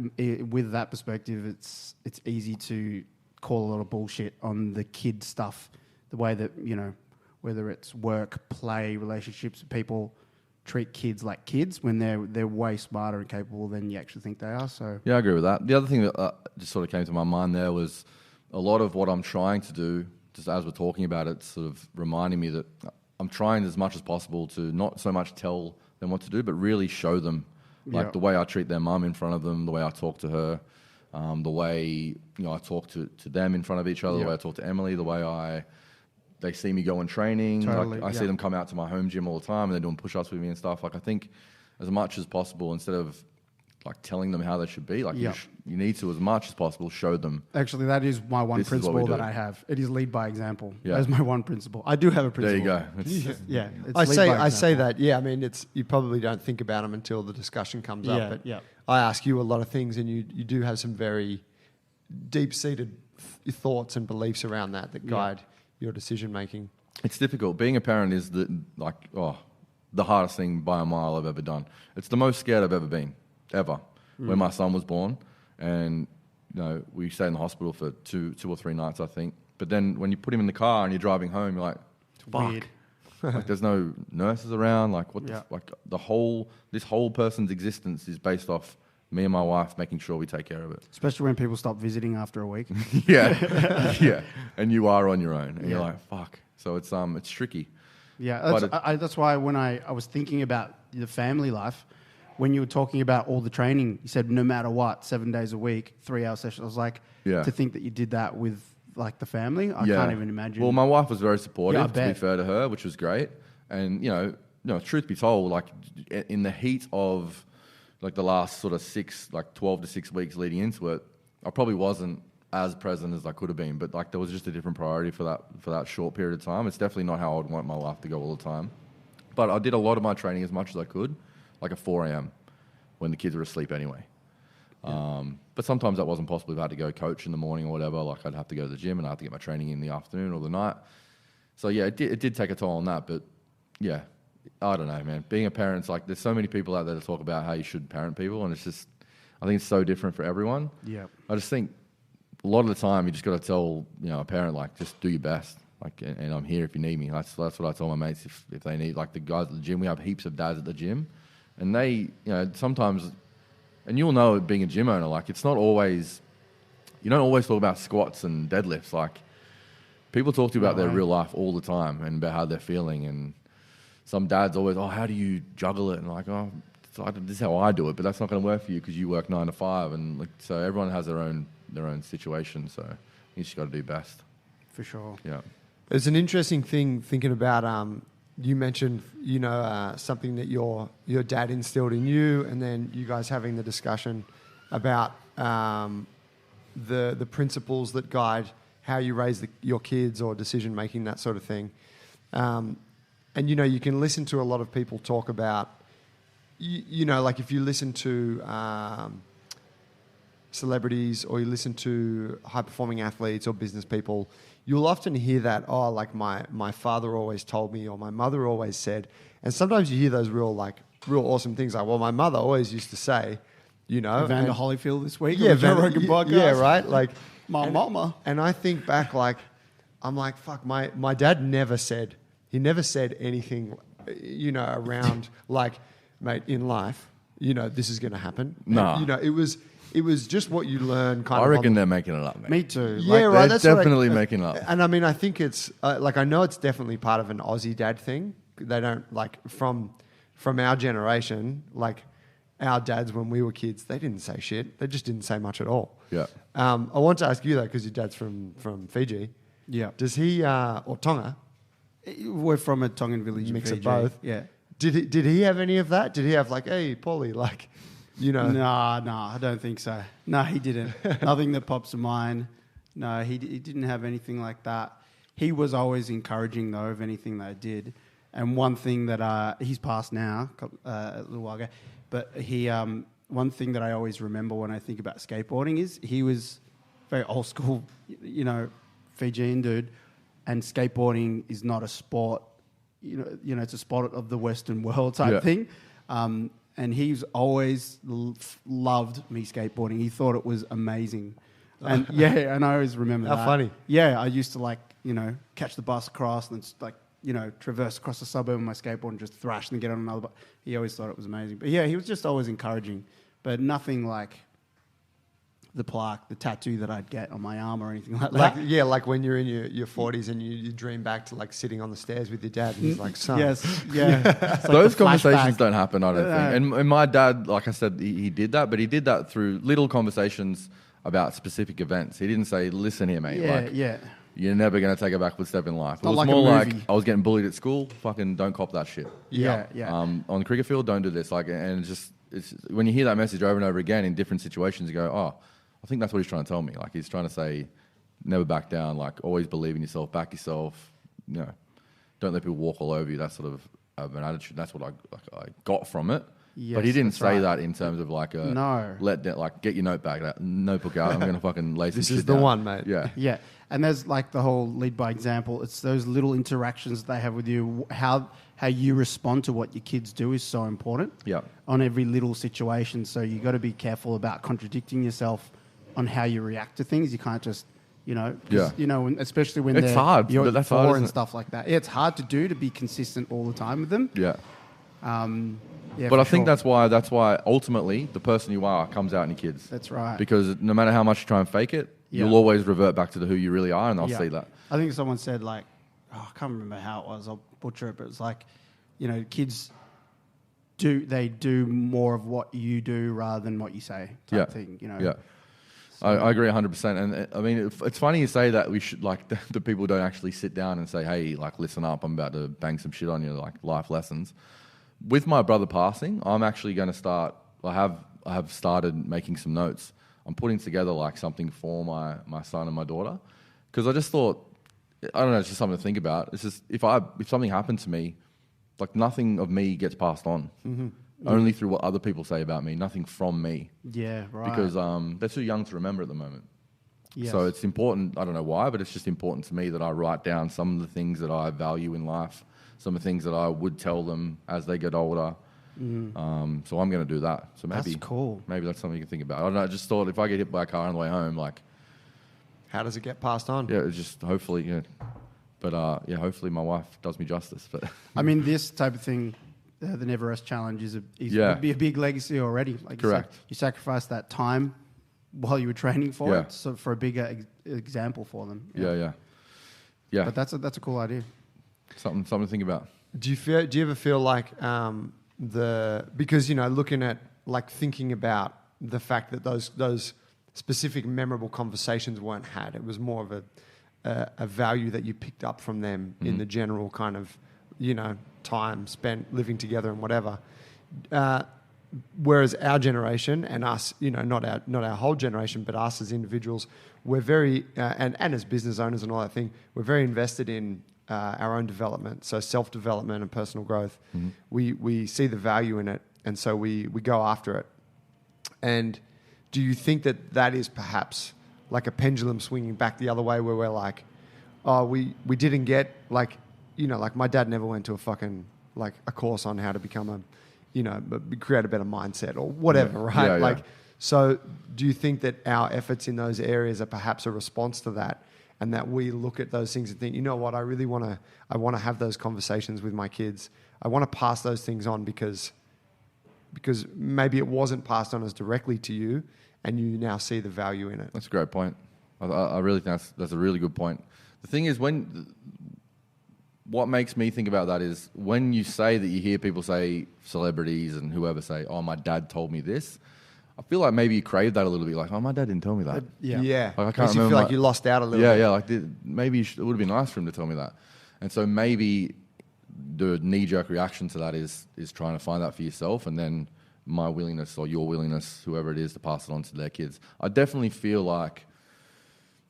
with that perspective, it's easy to call a lot of bullshit on the kid stuff, the way that, whether it's work, play, relationships, people treat kids like kids when they're way smarter and capable than you actually think they are. So I agree with that. The other thing that just sort of came to my mind there was a lot of what I'm trying to do, just as we're talking about it, sort of reminding me that I'm trying as much as possible to not so much tell them what to do, but really show them, like the way I treat their mum in front of them, the way I talk to her, the way I talk to them in front of each other, the way I talk to Emily, the way they see me go in training. Like, I see them come out to my home gym all the time and they're doing push-ups with me and stuff. Like I think as much as possible, instead of like telling them how they should be, like you need to, as much as possible, show them. Actually, that is my one principle that I have. It is lead by example. That is my one principle. I do have a principle. There you go. It's I say that. Yeah, I mean, you probably don't think about them until the discussion comes up. But I ask you a lot of things, and you do have some very deep-seated thoughts and beliefs around that guide your decision making. It's difficult. Being a parent is the hardest thing by a mile I've ever done. It's the most scared I've ever been. Ever. When my son was born, and we stayed in the hospital for two or 3 nights, I think. But then when you put him in the car and you're driving home, you're like, Weird. like there's no nurses around. Like this whole person's existence is based off me and my wife making sure we take care of it. Especially when people stop visiting after a week. And you are on your own, and you're like, fuck. So it's tricky. That's why when I was thinking about the family life. When you were talking about all the training, you said no matter what, 7 days a week, 3-hour sessions. I was like, to think that you did that with like the family, I can't even imagine. Well, my wife was very supportive, to be fair to her, which was great. And truth be told, like in the heat of like the last sort of 12 to 6 weeks leading into it, I probably wasn't as present as I could have been. But like there was just a different priority for that short period of time. It's definitely not how I'd want my life to go all the time. But I did a lot of my training as much as I could. Like at 4 a.m. when the kids were asleep anyway. But sometimes that wasn't possible if I had to go coach in the morning or whatever. Like I'd have to go to the gym and I had to get my training in the afternoon or the night. So it did take a toll on that. But I don't know, man. Being a parent's like, there's so many people out there to talk about how you should parent people, and it's just, I think it's so different for everyone. Yeah. I just think a lot of the time you just got to tell, a parent, like, just do your best. Like, and I'm here if you need me. That's what I tell my mates if they need, like the guys at the gym. We have heaps of dads at the gym, and they, sometimes, and you'll know being a gym owner, like it's not always, you don't always talk about squats and deadlifts. Like people talk to you about their real life all the time and about how they're feeling. And some dads always, how do you juggle it? And like, this is how I do it, but that's not going to work for you because you work 9 to 5. And like, so everyone has their own situation. So you just got to do best. For sure. Yeah. It's an interesting thing thinking about. You mentioned, something that your dad instilled in you, and then you guys having the discussion about the principles that guide how you raise your kids or decision making, that sort of thing. And you can listen to a lot of people talk about, like if you listen to celebrities or you listen to high performing athletes or business people, you'll often hear that, like my father always told me or my mother always said. And sometimes you hear those real awesome things like, well, my mother always used to say, Evander Holyfield this week. Yeah, Joe Rogan podcast. Yeah, right. Like my mama. And I think back, like, I'm like, fuck, my dad never said anything, around like, mate, in life, this is going to happen. No. And, it was just what you learn I reckon they're making it up, mate. Me too. Yeah, right. They're definitely making it up. And I mean, I think it's I know it's definitely part of an Aussie dad thing. They don't like from our generation, like our dads when we were kids, they didn't say shit. They just didn't say much at all. Yeah. I want to ask you though, because your dad's from Fiji. Yeah. Does he or Tonga? We're from a Tongan village. Mix in of Fiji. both. Yeah. Did he have any of that? Did he have like, hey, Paulie, like, No, I don't think so. No, he didn't. Nothing that pops to mind. No, he didn't have anything like that. He was always encouraging, though, of anything that I did. And one thing that he's passed now, a little while ago, but one thing that I always remember when I think about skateboarding is he was very old school, Fijian dude, and skateboarding is not a sport. It's a sport of the Western world type thing. And he's always loved me skateboarding. He thought it was amazing. And and I always remember that. How funny. Yeah, I used to catch the bus across and then traverse across the suburb on my skateboard and just thrash and get on another bus. He always thought it was amazing. But yeah, he was just always encouraging, but nothing like the plaque, the tattoo that I'd get on my arm or anything like that. Yeah, like when you're in your 40s and you dream back to like sitting on the stairs with your dad and he's like, son. Yes, yeah. It's like Those the conversations flashback. don't happen, I don't think. And my dad, like I said, he did that, but he did that through little conversations about specific events. He didn't say, listen here, mate. You're never going to take a backward step in life. It was like a more like, movie. I was getting bullied at school, fucking don't cop that shit. Yeah. On the cricket field, don't do this. And it's when you hear that message over and over again in different situations, you go, I think that's what he's trying to tell me. Like he's trying to say, never back down. Like always believe in yourself, back yourself. Don't let people walk all over you. That sort of an attitude. That's what I got from it. Yes, but he didn't that's say right. that in terms of like get your notebook out. I'm going to fucking lay some This shit is the down. one, mate. Yeah. Yeah, and there's like the whole lead by example. It's those little interactions they have with you. How you respond to what your kids do is so important. Yeah. On every little situation, so you got to be careful about contradicting yourself on how you react to things. You can't just, especially when It's hard, you're but that's 4 hard, and isn't it? stuff like that. Yeah, it's hard to do, to be consistent all the time with them. Yeah. But I think that's why ultimately the person you are comes out in your kids. That's right. Because no matter how much you try and fake it, you'll always revert back to who you really are, and they'll see that. I think someone said I can't remember how it was. I'll butcher it, but it's like, kids do more of what you do rather than what you say type thing. Yeah. So, I agree 100%. And I mean, it's funny you say that. We should the people don't actually sit down and say, hey, listen up, I'm about to bang some shit on you, like life lessons. With my brother passing, I'm actually going to start. I have started making some notes. I'm putting together something for my son and my daughter, because I just thought, I don't know, it's just something to think about. It's just if something happened to me, nothing of me gets passed on. Mm-hmm. Only through what other people say about me, nothing from me. Yeah, right. Because they're too young to remember at the moment. Yes. So it's important. I don't know why, but it's just important to me that I write down some of the things that I value in life, some of the things that I would tell them as they get older. So I'm going to do that. So maybe That's cool. Maybe that's something you can think about. I don't know. I just thought if I get hit by a car on the way home, like, How does it get passed on? yeah, it's just hopefully, but yeah, hopefully my wife does me justice. But I mean, this type of thing, the Neverrest challenge would be a big legacy already. Like Correct. You said, you sacrificed that time while you were training for Yeah. it, so for a bigger example for them. yeah. But that's a cool idea. Something to think about. Do you ever feel like because looking at like thinking about the fact that those specific memorable conversations weren't had, it was more of a value that you picked up from them in the general kind of time spent living together and whatever. Whereas our generation and us, not our whole generation, but us as individuals, we're very and as business owners and all that thing, we're very invested in our own development, so self-development and personal growth. We see the value in it, and so we go after it. And do you think that is perhaps like a pendulum swinging back the other way, where we're like, oh, we didn't get like my dad never went to a fucking like a course on how to become create a better mindset or whatever, right? Yeah, yeah. Like, so do you think that our efforts in those areas are perhaps a response to that? And that we look at those things and think, you know what, I want to have those conversations with my kids. I want to pass those things on because maybe it wasn't passed on as directly to you, and you now see the value in it. That's a great point. I really think that's a really good point. The thing is, what makes me think about that is when you say that, you hear people say, celebrities and whoever say, oh, my dad told me this. I feel like maybe you crave that a little bit, like, oh, my dad didn't tell me that. Yeah. Like, I can't Makes you remember feel like you lost out a little bit. Yeah, like maybe it would have been nice for him to tell me that. And so maybe the knee-jerk reaction to that is trying to find that for yourself, and then my willingness or your willingness, whoever it is, to pass it on to their kids. I definitely feel like,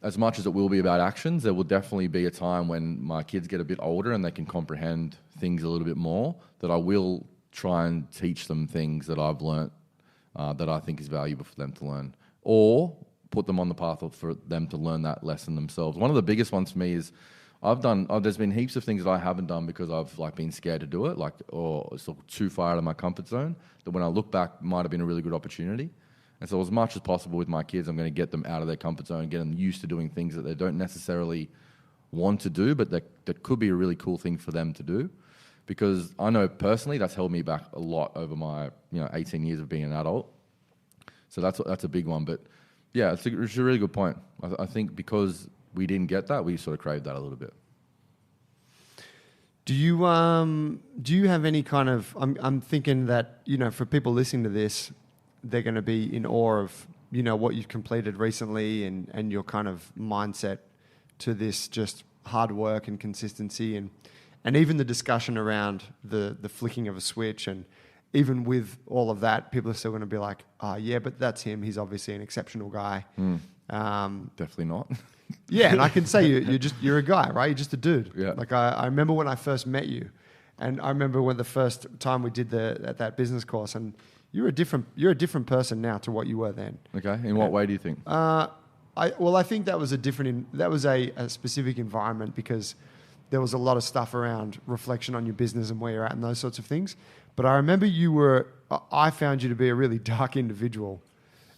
as much as it will be about actions, there will definitely be a time when my kids get a bit older and they can comprehend things a little bit more, that I will try and teach them things that I've learnt that I think is valuable for them to learn, or put them on the path for them to learn that lesson themselves. One of the biggest ones for me is there's been heaps of things that I haven't done because I've like been scared to do it, like, or it's too far out of my comfort zone, that when I look back might have been a really good opportunity. And so as much as possible with my kids, I'm going to get them out of their comfort zone and get them used to doing things that they don't necessarily want to do, but that could be a really cool thing for them to do. Because I know personally that's held me back a lot over my 18 years of being an adult. So that's a big one. But yeah, it's a really good point. I think because we didn't get that, we sort of craved that a little bit. Do you have any kind of? I'm thinking that for people listening to this, they're going to be in awe of what you've completed recently and your kind of mindset to this just hard work and consistency and even the discussion around the flicking of a switch, and even with all of that, people are still going to be like, oh yeah, but that's him. He's obviously an exceptional guy. Definitely not. Yeah, and I can say you're a guy, right? You're just a dude. Yeah. Like I remember when I first met you, and I remember when the first time we did that business course, and you're a different person now to what you were then. Okay. In what way do you think? I think that was a specific environment because there was a lot of stuff around reflection on your business and where you're at and those sorts of things. But I remember I found you to be a really dark individual.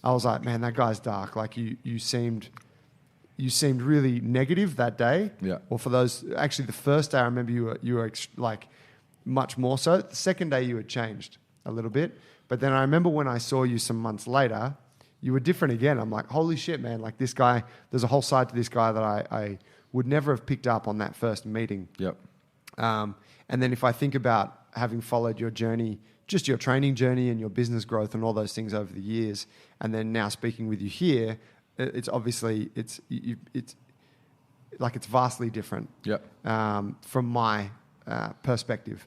I was like, man, that guy's dark. Like you seemed really negative that day. Yeah. Or for those, actually the first day I remember you were like much more so. The second day you had changed a little bit. But then I remember when I saw you some months later, you were different again. I'm like, holy shit, man. Like this guy, there's a whole side to this guy that I would never have picked up on that first meeting. Yep. And then if I think about having followed your journey, just your training journey and your business growth and all those things over the years, and then now speaking with you here, it's obviously, it's vastly different. Yep. From my perspective.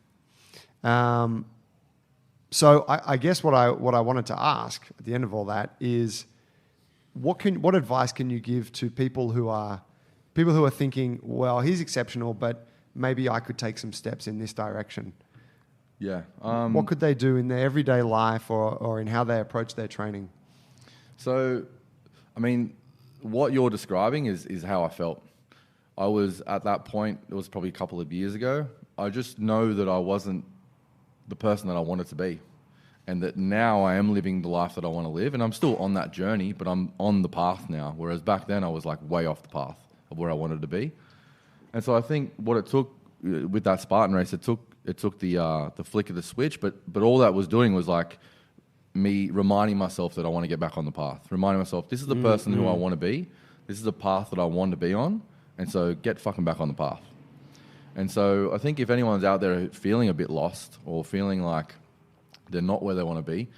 So I guess what I wanted to ask at the end of all that is, what advice can you give to people who are thinking, well, he's exceptional, but maybe I could take some steps in this direction? Yeah. What could they do in their everyday life or in how they approach their training? So, I mean, what you're describing is how I felt. I was at that point, it was probably a couple of years ago. I just know that I wasn't the person that I wanted to be. and that now I am living the life that I want to live, and I'm still on that journey, but I'm on the path now. Whereas back then I was like way off the path of where I wanted to be. And so I think what it took with that Spartan race, it took the flick of the switch, but all that was doing was like me reminding myself that I want to get back on the path, reminding myself this is the person who I want to be, this is the path that I want to be on, and so get fucking back on the path. And so I think if anyone's out there feeling a bit lost or feeling like they're not where they want to be,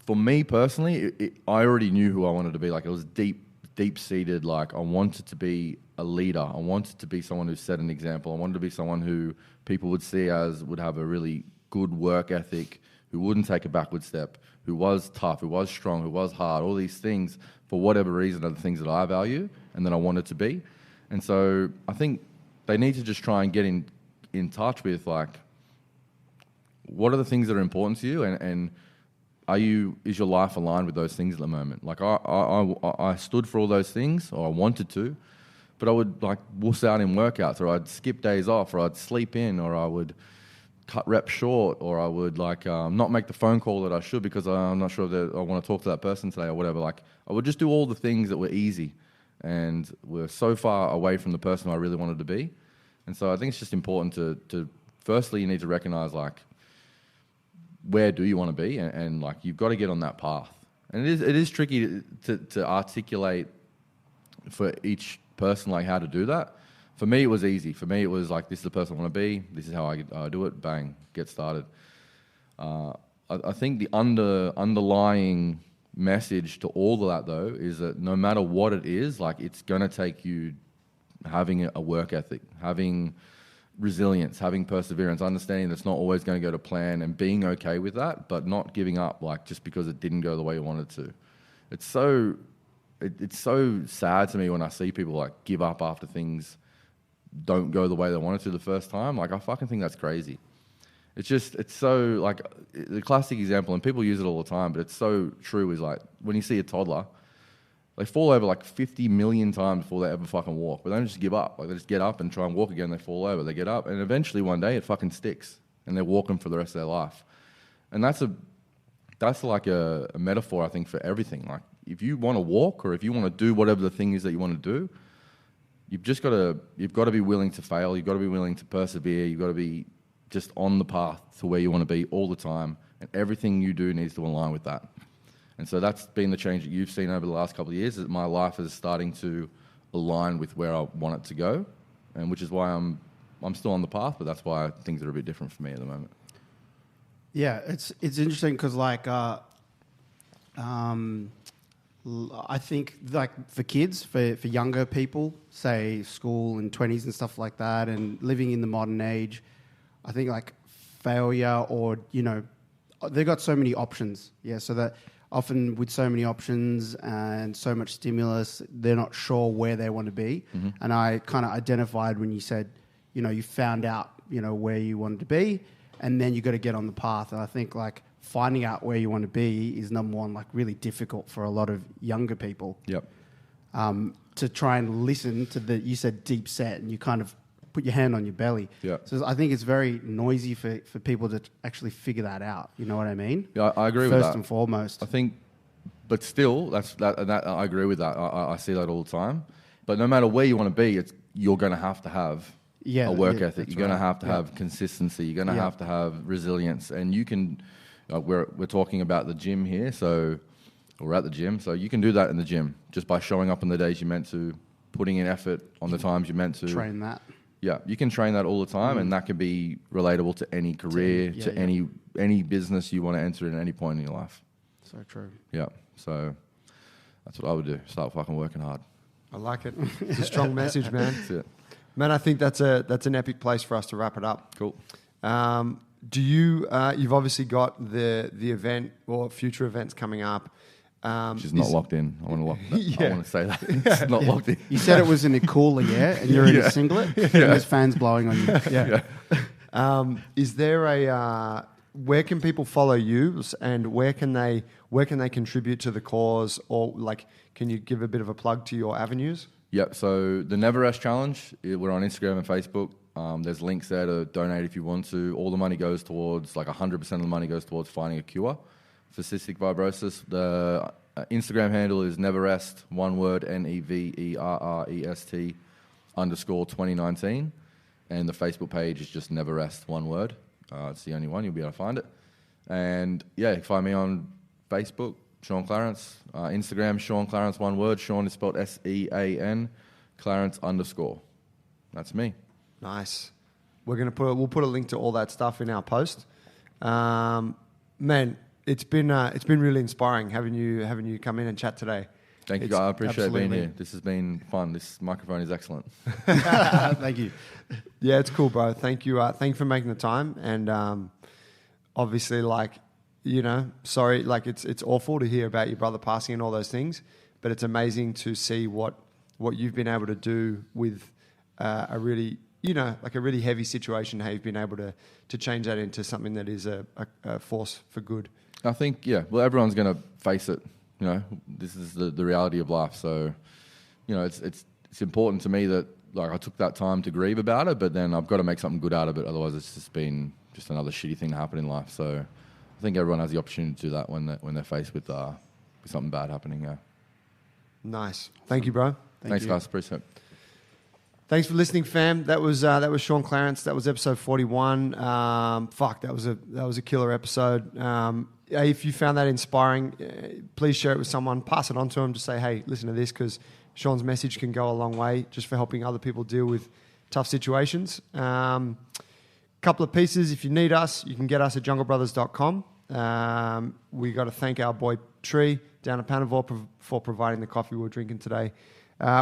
for me personally, I already knew who I wanted to be. Like, it was deep-seated. Like, I wanted to be a leader. I wanted to be someone who set an example. I wanted to be someone who people would see as would have a really good work ethic, who wouldn't take a backward step, who was tough, who was strong, who was hard. All these things, for whatever reason, are the things that I value and that I wanted to be. And so I think they need to just try and get in touch with, like, what are the things that are important to you, and is your life aligned with those things at the moment? Like, I stood for all those things, or I wanted to, but I would like wuss out in workouts, or I'd skip days off, or I'd sleep in, or I would cut reps short, or I would like not make the phone call that I should because I'm not sure that I want to talk to that person today or whatever. Like, I would just do all the things that were easy and were so far away from the person I really wanted to be. And so I think it's just important to firstly, you need to recognize, like, where do you want to be, and like, you've got to get on that path. And it is tricky to articulate for each person, like, how to do that. For me, it was easy. For me, it was like, this is the person I want to be. This is how I do it. Bang, get started. I think the underlying message to all of that, though, is that no matter what it is, like, it's going to take you having a work ethic, having resilience, having perseverance, understanding that's not always going to go to plan, and being okay with that, but not giving up, like, just because it didn't go the way you wanted to. It's so sad to me when I see people, like, give up after things don't go the way they wanted to the first time. Like, I fucking think that's crazy. It's so, like, the classic example, and people use it all the time, but it's so true, is like, when you see a toddler, they fall over like 50 million times before they ever fucking walk. But they don't just give up. Like, they just get up and try and walk again. They fall over. They get up. And eventually one day it fucking sticks. And they're walking for the rest of their life. And that's like a metaphor, I think, for everything. Like, if you want to walk, or if you want to do whatever the thing is that you want to do, you've got to be willing to fail. You've got to be willing to persevere. You've got to be just on the path to where you want to be all the time. And everything you do needs to align with that. And so that's been the change that you've seen over the last couple of years, that my life is starting to align with where I want it to go, and which is why I'm still on the path, but that's why things are a bit different for me at the moment. Yeah, it's interesting because, like, I think, like, for kids, for younger people, say school and 20s and stuff like that, and living in the modern age, I think, like, failure, or, you know, they've got so many options. Yeah, so that often with so many options and so much stimulus, they're not sure where they want to be. Mm-hmm. And I kind of identified when you said, you know, you found out, you know, where you wanted to be, and then you got to get on the path. And I think, like, finding out where you want to be is, number one, like, really difficult for a lot of younger people. Yep. To try and listen to you said deep set, and you kind of put your hand on your belly. Yeah. So I think it's very noisy for people to actually figure that out. You know what I mean? Yeah, I agree with that. First and foremost. I think, but still, I agree with that. I see that all the time. But no matter where you want to be, you're going to have a work ethic. You're going to have consistency. You're going to have resilience. And you can, we're talking about the gym here, so we're at the gym. So you can do that in the gym just by showing up on the days you're meant to, putting in effort on the times you're meant to. Train that. Yeah, you can train that all the time, and that can be relatable to any career, any business you want to enter at any point in your life. So true. Yeah, so that's what I would do. Start fucking working hard. I like it. It's a strong message, man. That's it. Man, I think that's an epic place for us to wrap it up. Cool. Do you? You've obviously got the event or future events coming up. She's not locked in. I want to say that. It's not locked in. You said it was in a cooler, and you're in a singlet, and there's fans blowing on you. Yeah. Is there where can people follow you, and where can they contribute to the cause, or, like, can you give a bit of a plug to your avenues? Yep. So the Neverrest challenge, we're on Instagram and Facebook. There's links there to donate if you want to. All the money goes towards, like 100% of the money goes towards finding a cure for cystic fibrosis. The Instagram handle is Neverrest, one word, Neverrest _2019. And the Facebook page is just Neverrest, one word. It's the only one. You'll be able to find it. And yeah, you can find me on Facebook, Sean Clarence. Instagram, Sean Clarence, one word. Sean is spelled SEAN, Clarence _. That's me. Nice. We'll put a link to all that stuff in our post. Man, it's been really inspiring having you come in and chat today. Thank you, guys. I appreciate being here. This has been fun. This microphone is excellent. Thank you. Yeah, it's cool, bro. Thank you. Thank you for making the time. And obviously, sorry, it's awful to hear about your brother passing and all those things, but it's amazing to see what you've been able to do with a really heavy situation, how you've been able to change that into something that is a force for good. I think, well, everyone's going to face it. This is the reality of life. So, it's important to me that I took that time to grieve about it, but then I've got to make something good out of it. Otherwise, it's just been just another shitty thing to happen in life. So, I think everyone has the opportunity to do that when they're faced with something bad happening. Yeah. Nice. Thank you, bro. Thanks, guys. Appreciate it. Thanks for listening, fam. That was Sean Clarence. That was episode 41. That was a killer episode. If you found that inspiring, please share it with someone. Pass it on to them. Just say, hey, listen to this, because Sean's message can go a long way just for helping other people deal with tough situations. Couple of pieces. If you need us, you can get us at junglebrothers.com. We got to thank our boy Tree down at Panavore for providing the coffee we're drinking today.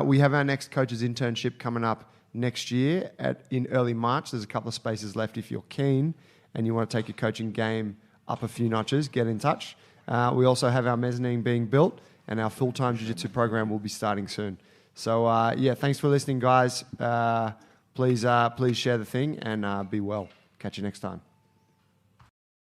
We have our next coach's internship coming up next year in early March. There's a couple of spaces left. If you're keen and you want to take your coaching game up a few notches, get in touch. We also have our mezzanine being built, and our full-time jiu-jitsu program will be starting soon. So, thanks for listening, guys. Please share the thing and be well. Catch you next time.